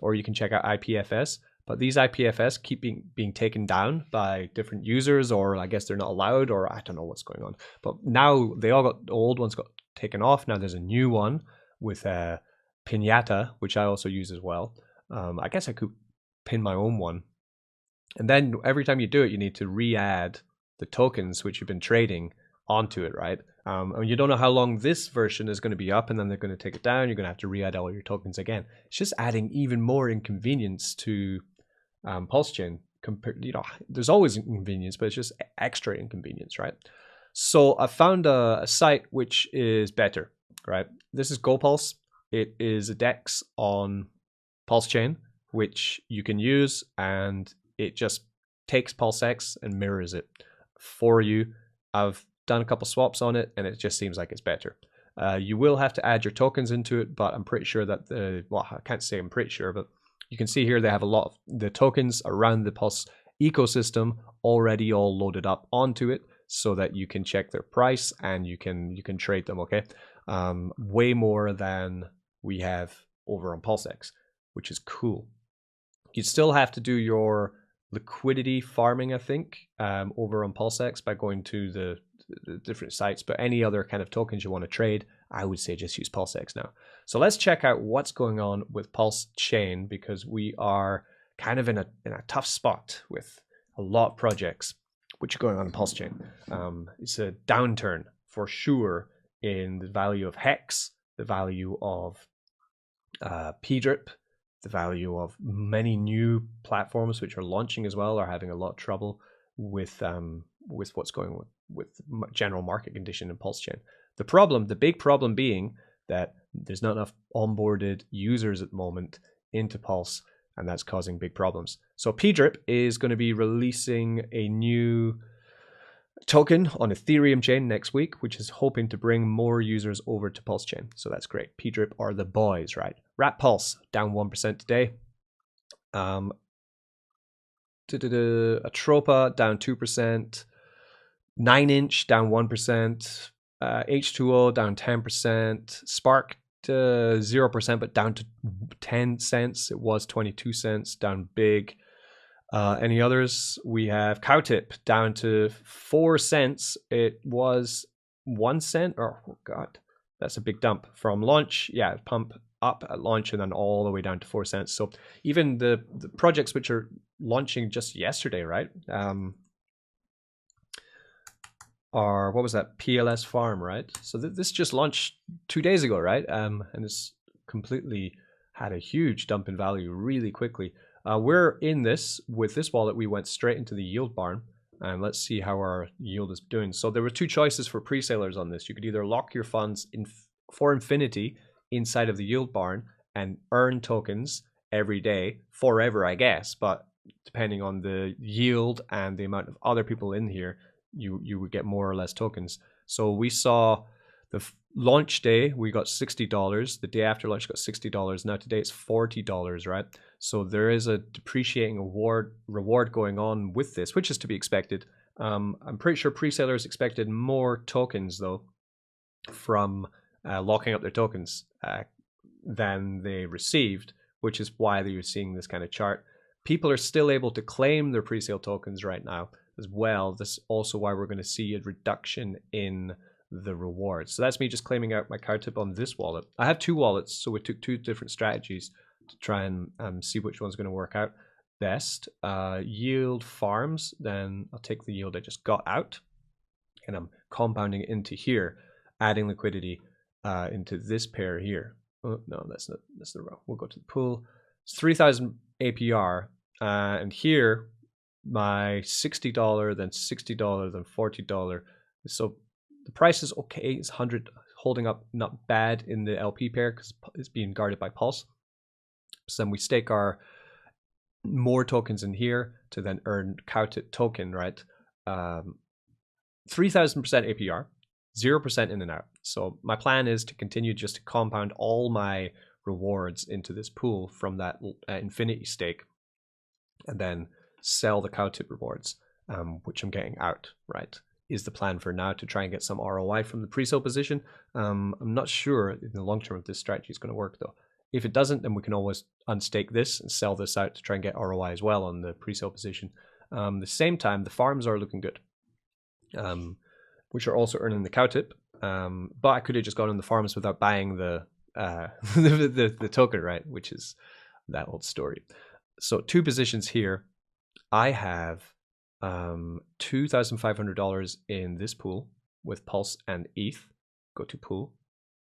S1: or you can check out IPFS. But these IPFS keep being taken down by different users, or I guess they're not allowed, or I don't know what's going on. But now the old ones got taken off. Now there's a new one with Pinata, which I also use as well. I guess I could pin my own one. And then every time you do it, you need to re-add the tokens which you've been trading onto it, right? And you don't know how long this version is going to be up, and then they're going to take it down. You're going to have to re-add all your tokens again. It's just adding even more inconvenience to PulseChain. You know, there's always inconvenience, but it's just extra inconvenience, right? So I found a site which is better, right? This is GoPulse. It is a DEX on PulseChain, which you can use, and it just takes PulseX and mirrors it for you. I've done a couple swaps on it, and it just seems like it's better. You will have to add your tokens into it, but I'm pretty sure that well, I can't say I'm pretty sure, but you can see here they have a lot of the tokens around the Pulse ecosystem already all loaded up onto it, so that you can check their price and you can trade them. Okay, way more than we have over on PulseX, which is cool. You still have to do your liquidity farming, I think, over on PulseX by going to the different sites. But any other kind of tokens you want to trade, I would say just use PulseX now. So let's check out what's going on with PulseChain, because we are kind of in a tough spot with a lot of projects which are going on in PulseChain. It's a downturn for sure in the value of Hex, the value of PDRIP, the value of many new platforms which are launching as well are having a lot of trouble with what's going on with general market condition in PulseChain. The big problem being that there's not enough onboarded users at the moment into Pulse, and that's causing big problems. So PDRIP is going to be releasing a new token on Ethereum chain next week, which is hoping to bring more users over to PulseChain. So that's great. PDRIP are the boys, right? Rat Pulse down 1% today. Atropa down 2%. 9inch down 1%. H2O down 10%. Spark 0%, but down to 10 cents. It was 22 cents, down big. Any others? We have Cowtip down to 4 cents. It was 1 cent. Oh God, that's a big dump from launch. Yeah, pump up at launch and then all the way down to 4 cents. So even the projects which are launching just yesterday, right? Are, what was that? PLS Farm, right? So this just launched 2 days ago, right? And it's completely had a huge dump in value really quickly. We're in this, with this wallet, we went straight into the yield barn, and let's see how our yield is doing. So there were 2 choices for pre-salers on this. You could either lock your funds for infinity inside of the yield barn and earn tokens every day, forever, I guess, but depending on the yield and the amount of other people in here, you would get more or less tokens. So we saw the launch day, we got $60. The day after launch, got $60. Now today it's $40, right? So there is a depreciating reward going on with this, which is to be expected. I'm pretty sure pre-sellers expected more tokens though from locking up their tokens than they received, which is why you're seeing this kind of chart. People are still able to claim their pre-sale tokens right now as well. This is also why we're going to see a reduction in the rewards. So that's me just claiming out my Cowtip on this wallet. I have 2 wallets, so we took 2 different strategies to try and see which one's going to work out best. Yield farms, then I'll take the yield I just got out and I'm compounding it into here, adding liquidity into this pair here. Oh, no, that's the wrong. We'll go to the pool. It's 3,000 APR, and here my $60, then $60, then $40. So the price is okay. It's 100, holding up not bad in the LP pair because it's being guarded by Pulse. So then we stake our more tokens in here to then earn Cowtip token, right? 3,000% APR, 0% in and out. So my plan is to continue just to compound all my rewards into this pool from that infinity stake, and then sell the Cowtip rewards, which I'm getting out, right? Is the plan for now to try and get some ROI from the pre-sale position. I'm not sure in the long term if this strategy is going to work though. If it doesn't, then we can always unstake this and sell this out to try and get ROI as well on the pre-sale position. The same time, the farms are looking good, which are also earning the Cowtip. But I could have just gone on the farms without buying the the token, right? Which is that old story. So 2 positions here. I have $2,500 in this pool with Pulse and ETH. Go to pool.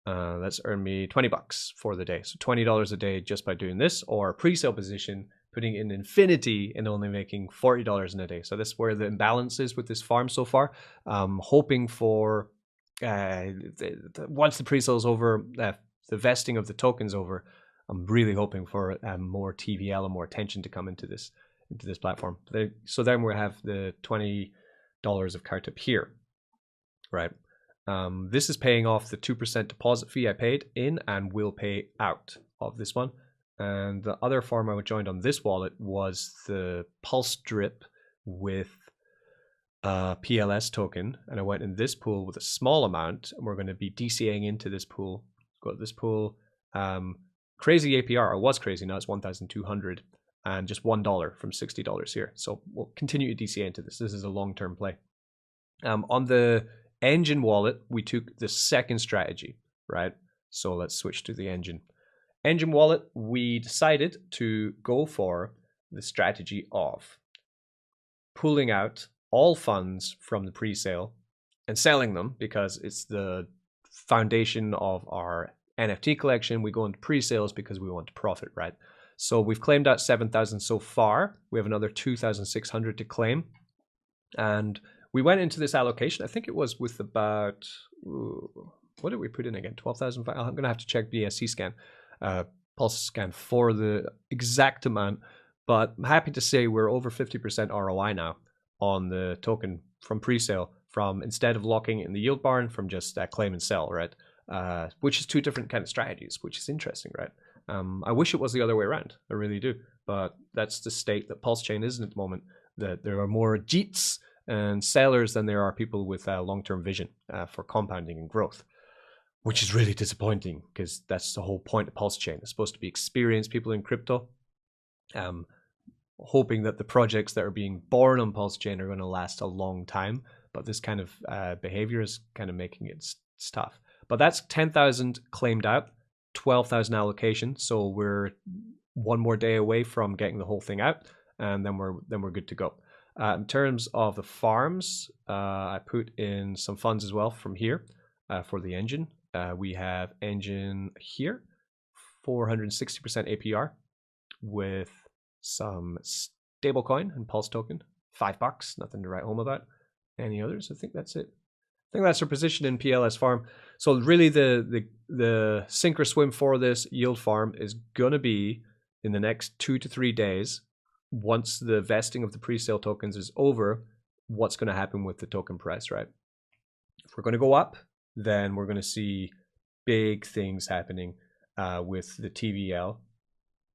S1: That's earned me $20 for the day. So $20 a day just by doing this, or pre-sale position, putting in infinity and only making $40 in a day. So that's where the imbalance is with this farm so far. Hoping for once the pre-sale is over, the vesting of the tokens over, I'm really hoping for more TVL and more attention to come into this platform. So then we have the $20 of Cowtip here, right? This is paying off the 2% deposit fee I paid in and will pay out of this one. And the other farm I joined on this wallet was the Pulse Drip with PLS token, and I went in this pool with a small amount, and we're going to be DCAing into this pool. Go to this pool. Crazy APR. It was crazy. Now it's 1,200 and just $1 from $60 here. So we'll continue to DCA into this. This is a long-term play. On the Engine wallet, we took the second strategy, right? So let's switch to the Engine. Engine wallet, we decided to go for the strategy of pulling out all funds from the pre-sale and selling them, because it's the foundation of our NFT collection. We go into pre-sales because we want to profit, right? So we've claimed out 7,000 so far. We have another 2,600 to claim. And we went into this allocation, I think it was with about, what did we put in again? 12,000. I'm going to have to check BSC scan, pulse scan for the exact amount. But I'm happy to say we're over 50% ROI now on the token from pre-sale, from instead of locking it in the yield barn, from just claim and sell, right? Which is two different kind of strategies, which is interesting, right? I wish it was the other way around. I really do. But that's the state that PulseChain is in at the moment, that there are more JITs and sellers than there are people with long-term vision for compounding and growth, which is really disappointing because that's the whole point of PulseChain. It's supposed to be experienced people in crypto, hoping that the projects that are being born on PulseChain are going to last a long time. But this kind of behavior is kind of making it tough. But that's 10,000 claimed out, 12,000 allocation. So we're one more day away from getting the whole thing out, and then we're good to go. In terms of the farms, I put in some funds as well from here for the engine. We have engine here, 460% APR with some stablecoin and Pulse token, $5, nothing to write home about. Any others? I think that's it. I think that's our position in PLS farm. So really the sink or swim for this yield farm is going to be in the next 2 to 3 days. Once the vesting of the pre-sale tokens is over, what's going to happen with the token price, right? If we're going to go up, then we're going to see big things happening with the TVL.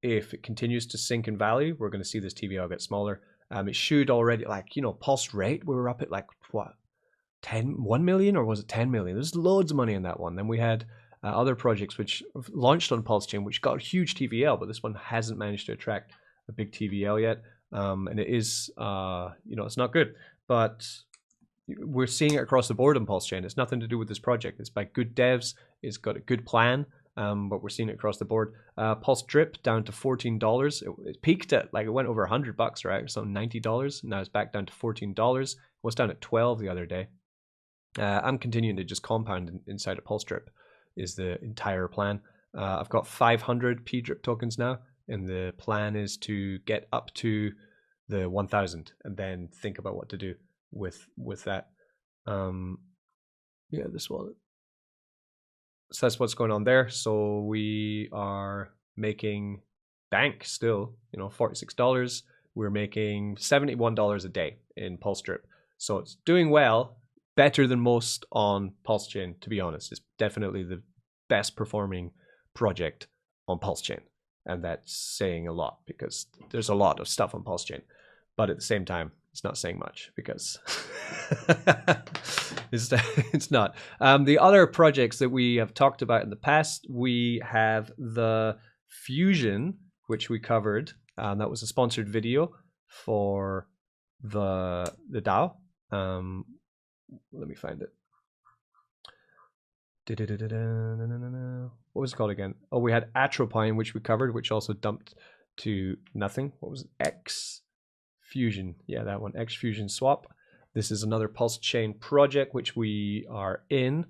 S1: If it continues to sink in value, we're going to see this TVL get smaller. It should already, like, you know, pulse rate, we were up at like, what, 1 million, or was it 10 million? There's loads of money in that one. Then we had other projects which launched on PulseChain, which got a huge TVL, but this one hasn't managed to attract a big TVL yet. And it is, you know, it's not good. But we're seeing it across the board on PulseChain. It's nothing to do with this project. It's by good devs. It's got a good plan. But we're seeing it across the board. Pulse Drip down to $14. It peaked at, like, it went over $100, right? So $90. Now it's back down to $14. It was down at 12 the other day. I'm continuing to just compound inside of Pulse Drip is the entire plan. I've got 500 P Drip tokens now, and the plan is to get up to the 1,000 and then think about what to do with that. Yeah, this wallet. So that's what's going on there. So we are making bank still, you know, $46. We're making $71 a day in Pulse Drip. So it's doing well, better than most on PulseChain, to be honest. It's definitely the best performing project on PulseChain. And that's saying a lot because there's a lot of stuff on PulseChain. But at the same time, it's not saying much because it's not. The other projects that we have talked about in the past, we have the Fusion, which we covered. That was a sponsored video for the DAO. Let me find it. What was it called again? Oh, we had Atropine, which we covered, which also dumped to nothing. What was it? X Fusion. Yeah, that one. X Fusion Swap. This is another PulseChain project, which we are in.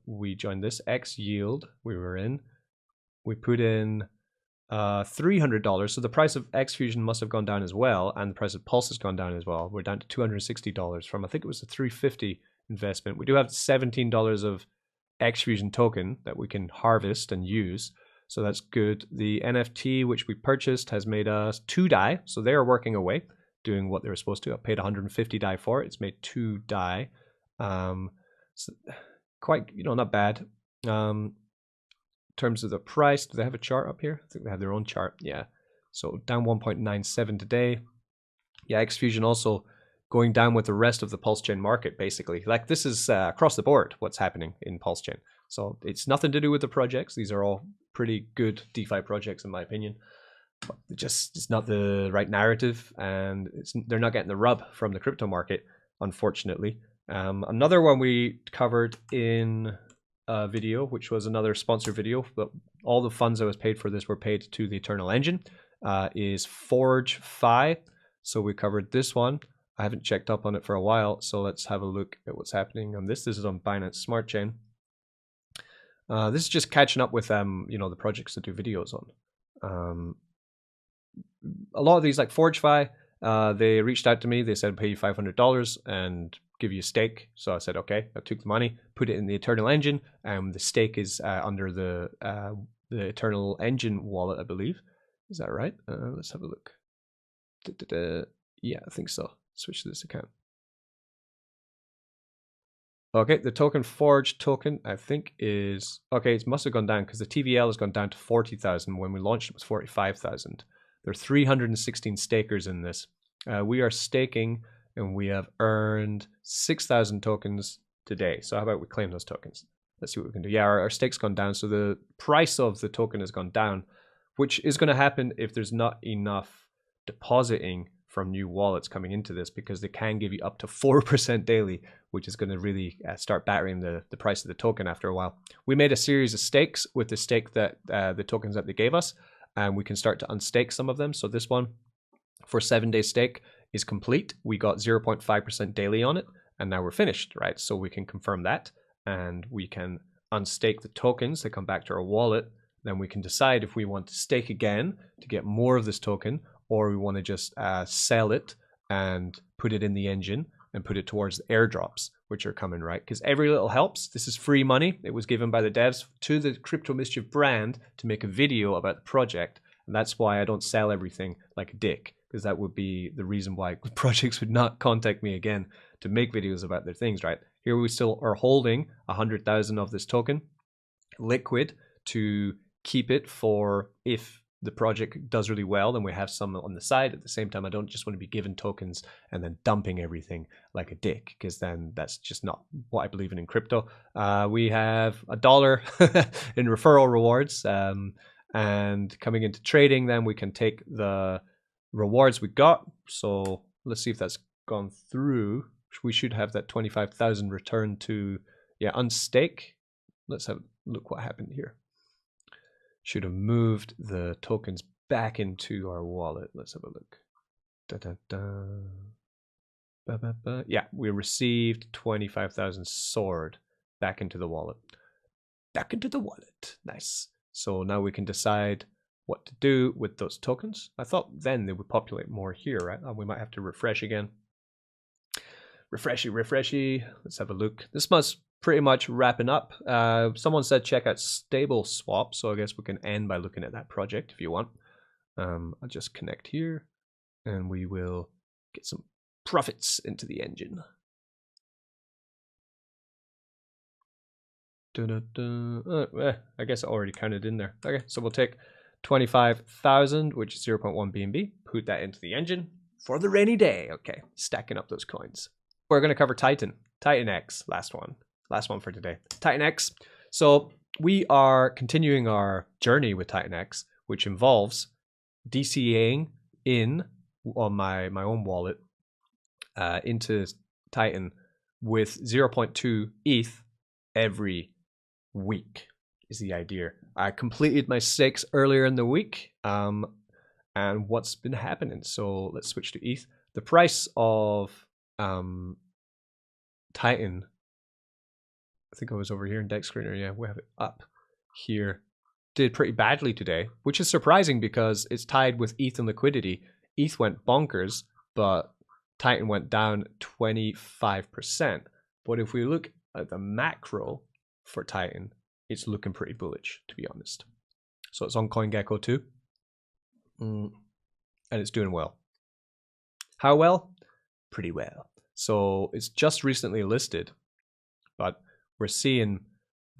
S1: We joined this X Yield. We were in. We put in $300. So the price of X Fusion must have gone down as well, and the price of Pulse has gone down as well. We're down to $260 from, I think it was a $350 investment. We do have $17 of X Fusion token that we can harvest and use. So that's good. The NFT, which we purchased, has made us 2 DAI. So they are working away, doing what they were supposed to. I paid 150 DAI for it. It's made 2 DAI. So quite, you know, not bad. In terms of the price, do they have a chart up here? I think they have their own chart. Yeah. So down 1.97 today. Yeah, X Fusion also going down with the rest of the PulseChain market, basically. Like, this is across the board what's happening in PulseChain. So it's nothing to do with the projects. These are all pretty good DeFi projects, in my opinion. But it's not the right narrative, and they're not getting the rub from the crypto market, unfortunately. Another one we covered in a video, which was another sponsor video, but all the funds that was paid for this were paid to the Eternal Engine, is Forge Fi. So we covered this one. I haven't checked up on it for a while, so let's have a look at what's happening on this. This is on Binance Smart Chain. This is just catching up with you know, the projects that do videos A lot of these, like ForgeFi, they reached out to me. They said, pay you $500 and give you a stake. So I said, okay. I took the money, put it in the Eternal Engine, and the stake is under the Eternal Engine wallet, I believe. Is that right? Let's have a look. Yeah, I think so. Switch to this account. Okay, the token Forge token, I think is, okay, it must have gone down because the TVL has gone down to 40,000. When we launched, it was 45,000. There are 316 stakers in this. We are staking and we have earned 6,000 tokens today. So how about we claim those tokens? Let's see what we can do. Yeah, our stake's gone down. So the price of the token has gone down, which is going to happen if there's not enough depositing from new wallets coming into this, because they can give you up to 4% daily, which is going to really start battering the price of the token after a while. We made a series of stakes with the stake that the tokens that they gave us, and we can start to unstake some of them. So this one for 7-day stake is complete. We got 0.5% daily on it, and now we're finished, right? So we can confirm that, and we can unstake the tokens. They come back to our wallet. Then we can decide if we want to stake again to get more of this token, or we want to just sell it and put it in the engine and put it towards the airdrops, which are coming, right? Because every little helps. This is free money. It was given by the devs to the Crypto Mischief brand to make a video about the project. And that's why I don't sell everything like a dick, because that would be the reason why projects would not contact me again to make videos about their things, right? Here we still are holding 100,000 of this token liquid to keep it for if the project does really well, then we have some on the side. At the same time, I don't just want to be given tokens and then dumping everything like a dick, because then that's just not what I believe in crypto. We have $1 in referral rewards, and coming into trading, then we can take the rewards we got. So let's see if that's gone through. We should have that 25,000 returned to, yeah, unstake. Let's have a look what happened here. Should have moved the tokens back into our wallet. Let's have a look. Yeah, we received 25,000 sword back into the wallet. Back into the wallet. Nice. So now we can decide what to do with those tokens. I thought then they would populate more here, right? We might have to refresh again. Refreshy. Let's have a look. This must pretty much wrapping up. Someone said check out Stable Swap, so I guess we can end by looking at that project if you want. I'll just connect here and we will get some profits into the engine. I guess I already counted in there. Okay, so we'll take 25,000, which is 0.1 BNB, put that into the engine for the rainy day. Okay, stacking up those coins. We're going to cover TITANX, last one for today. TITANX. So we are continuing our journey with TITANX, which involves DCAing in on my own wallet into Titan with 0.2 ETH every week is the idea. I completed my stakes earlier in the week, and what's been happening. So let's switch to ETH. The price of Titan, I think I was over here in Deck Screener. Yeah, we have it up here. Did pretty badly today, which is surprising because it's tied with ETH and liquidity. ETH went bonkers, but Titan went down 25%. But if we look at the macro for Titan, it's looking pretty bullish, to be honest. So it's on CoinGecko too, and it's doing well. How well? Pretty well. So it's just recently listed, but we're seeing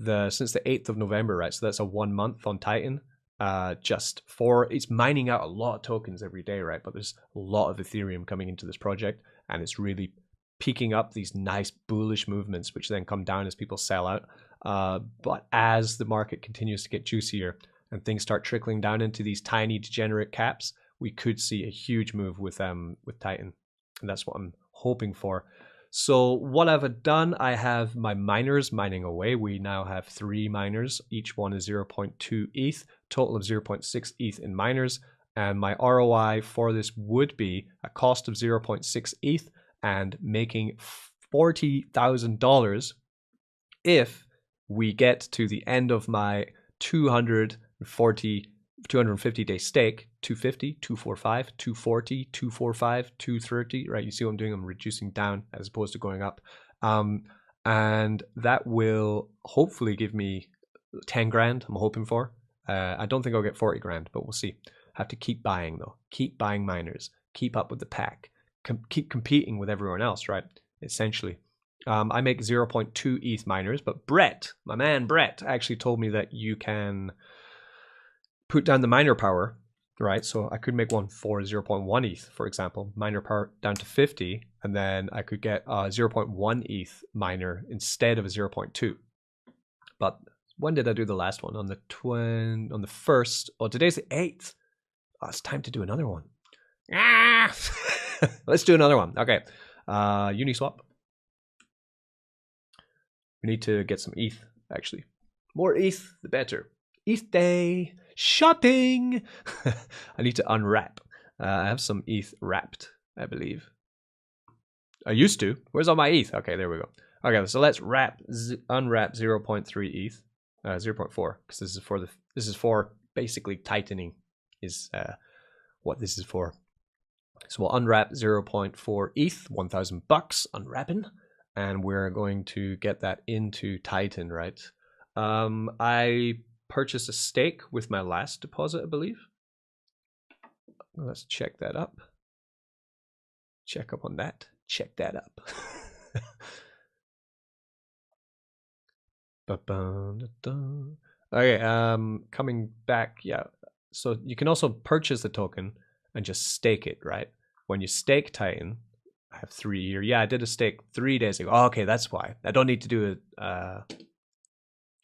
S1: since the 8th of November, right? So that's a 1 month on Titan. It's mining out a lot of tokens every day, right? But there's a lot of Ethereum coming into this project, and it's really peaking up these nice bullish movements, which then come down as people sell out. But as the market continues to get juicier and things start trickling down into these tiny degenerate caps, we could see a huge move with Titan, and that's what I'm hoping for. So what I've done, I have my miners mining away. We now have 3 miners. Each one is 0.2 ETH, total of 0.6 ETH in miners. And my ROI for this would be a cost of 0.6 ETH and making $40,000 if we get to the end of my 240 250-day stake, 250, 245, 240, 245, 230, right? You see what I'm doing? I'm reducing down as opposed to going up. And that will hopefully give me 10 grand, I'm hoping for. I don't think I'll get 40 grand, but we'll see. Have to keep buying though. Keep buying miners. Keep up with the pack. Keep competing with everyone else, right? Essentially. I make 0.2 ETH miners, but Brett, my man Brett, actually told me that you can put down the miner power, right? So I could make one for 0.1 ETH, for example, miner power down to 50, and then I could get a 0.1 ETH miner instead of a 0.2. But when did I do the last one? On the 1st. Oh, today's the 8th. Oh, it's time to do another one. Ah! Let's do another one. Okay. Uniswap. We need to get some ETH, actually. More ETH, the better. ETH day. Shotting. I need to unwrap. I have some ETH wrapped, I believe. I used to. Where's all my ETH? Okay, there we go. Okay, so let's unwrap 0.3 ETH. 0.4, because this is for basically tightening is what this is for. So we'll unwrap 0.4 ETH, 1,000 bucks unwrapping, and we're going to get that into Titan, right? I purchased a stake with my last deposit, I believe. Let's check that up. Check up on that. Check that up. Okay, coming back, yeah. So you can also purchase the token and just stake it, right? When you stake Titan, I have 3 here. Yeah, I did a stake 3 days ago. Oh, okay, that's why. I don't need to do a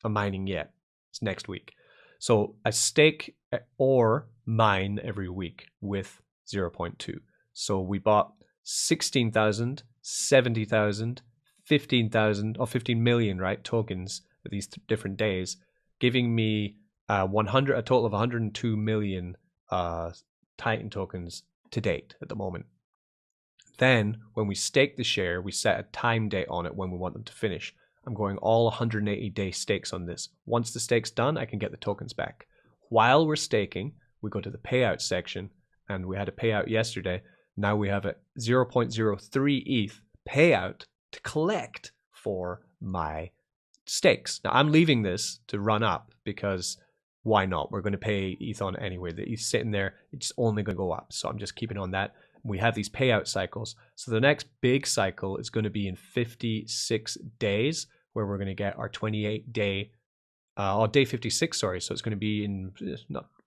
S1: mining yet. It's next week. So I stake or mine every week with 0.2. So we bought 16,000, 70,000, 15,000 or 15 million, right, tokens at these different days, giving me a total of 102 million Titan tokens to date at the moment. Then when we stake the share, we set a time date on it when we want them to finish. I'm going all 180-day stakes on this. Once the stake's done, I can get the tokens back. While we're staking, we go to the payout section, and we had a payout yesterday. Now we have a 0.03 ETH payout to collect for my stakes. Now I'm leaving this to run up because why not? We're going to pay ETH on it anyway. The ETH's sitting there, it's only going to go up. So I'm just keeping on that. We have these payout cycles. So the next big cycle is going to be in 56 days, where we're going to get our 28-day, day 56, sorry. So it's going to be in,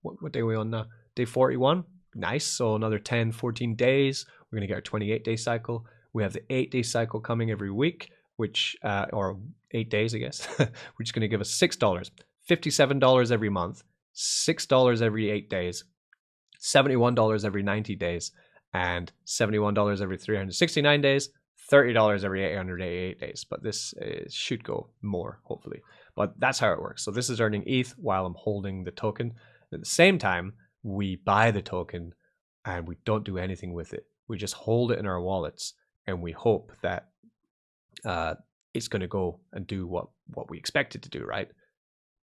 S1: what day are we on now? Day 41. Nice. So another 10, 14 days. We're going to get our 28-day cycle. We have the 8-day cycle coming every week, which, or 8 days, I guess, which is going to give us $6, $57 every month, $6 every 8 days, $71 every 90 days, and $71 every 369 days, $30 every 888 days. But this should go more, hopefully. But that's how it works. So this is earning ETH while I'm holding the token. At the same time, we buy the token and we don't do anything with it. We just hold it in our wallets and we hope that it's going to go and do what we expect it to do, right?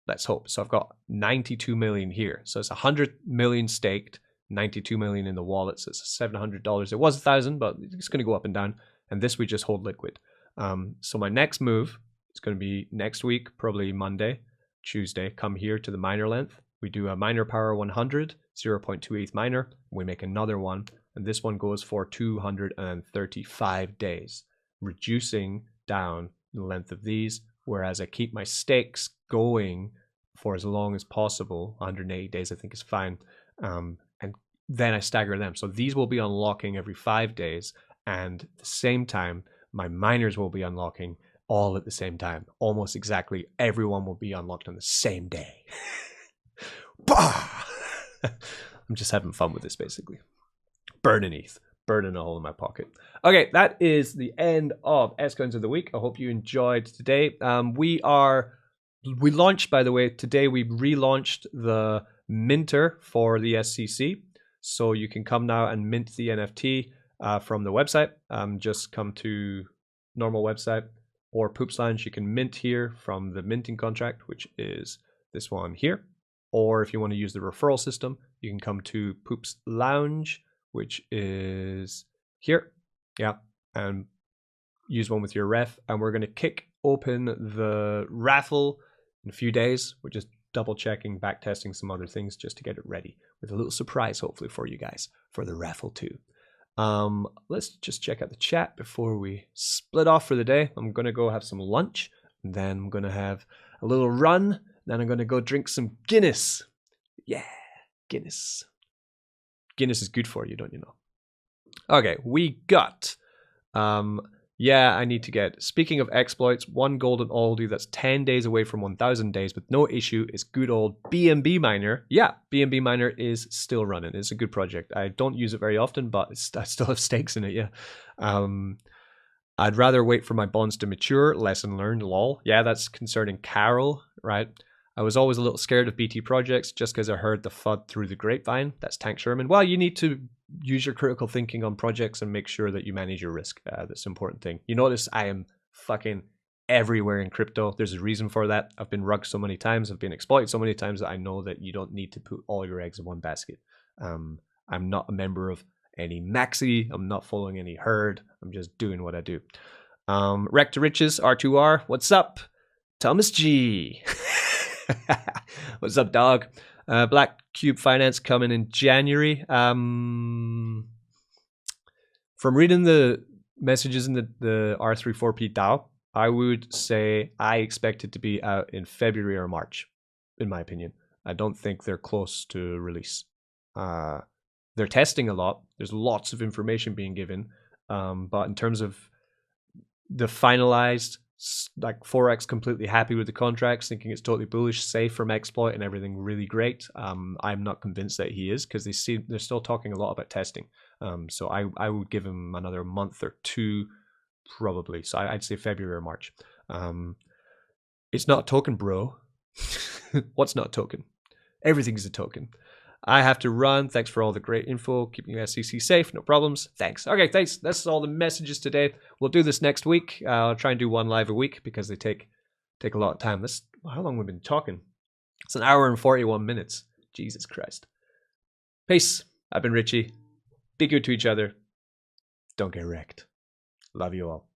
S1: Let's hope. So I've got 92 million here. So it's 100 million staked, 92 million in the wallet. So it's $700. It was 1,000, but it's going to go up and down. And this we just hold liquid. So my next move is going to be next week, probably Monday, Tuesday. Come here to the miner length. We do a miner power 100, 0.2 ETH miner. We make another one. And this one goes for 235 days, reducing down the length of these. Whereas I keep my stakes going for as long as possible. 180 days, I think, is fine. And then I stagger them. So these will be unlocking every 5 days. And at the same time, my miners will be unlocking all at the same time. Almost exactly everyone will be unlocked on the same day. I'm just having fun with this, basically. Burning ETH. Burning a hole in my pocket. Okay, that is the end of S-Coins of the week. I hope you enjoyed today. We launched, by the way, today we relaunched the minter for the SCC. So you can come now and mint the NFT from the website. Just come to normal website or Poops Lounge. You can mint here from the minting contract, which is this one here. Or if you want to use the referral system, you can come to Poops Lounge, which is here. Yeah. And use one with your ref. And we're going to kick open the raffle in a few days. We're just double checking, back testing some other things just to get it ready with a little surprise, hopefully, for you guys for the raffle too. Let's just check out the chat before we split off for the day. I'm going to go have some lunch, and then I'm going to have a little run. Then I'm going to go drink some Guinness. Yeah, Guinness. Guinness is good for you, don't you know? Okay, we got... yeah, I need to get... Speaking of exploits, one golden oldie that's 10 days away from 1,000 days with no issue is good old BNB Miner. Yeah, BNB Miner is still running. It's a good project. I don't use it very often, but I still have stakes in it, yeah. I'd rather wait for my bonds to mature. Lesson learned, lol. Yeah, that's concerning Carol, right? I was always a little scared of BT projects just because I heard the FUD through the grapevine. That's Tank Sherman. Well, you need to use your critical thinking on projects and make sure that you manage your risk. That's an important thing. You notice I am fucking everywhere in crypto. There's a reason for that. I've been rugged so many times. I've been exploited so many times that I know that you don't need to put all your eggs in one basket. I'm not a member of any maxi. I'm not following any herd. I'm just doing what I do. Rekt to Riches, R2R. What's up? Thomas G. What's up, dog? Black Cube Finance coming in January. From reading the messages in the R34P DAO, I would say I expect it to be out in February or March, in my opinion. I don't think they're close to release. They're testing a lot. There's lots of information being given. But in terms of the finalized, like Forex completely happy with the contracts, thinking it's totally bullish, safe from exploit and everything really great. I'm not convinced that he is because they're still talking a lot about testing. So I would give him another month or two probably. So I'd say February or March. It's not a token, bro. What's not a token? Everything's a token. I have to run. Thanks for all the great info. Keeping you SEC safe. No problems. Thanks. Okay, thanks. That's all the messages today. We'll do this next week. I'll try and do one live a week because they take a lot of time. How long have we been talking? It's an hour and 41 minutes. Jesus Christ. Peace. I've been Richie. Be good to each other. Don't get wrecked. Love you all.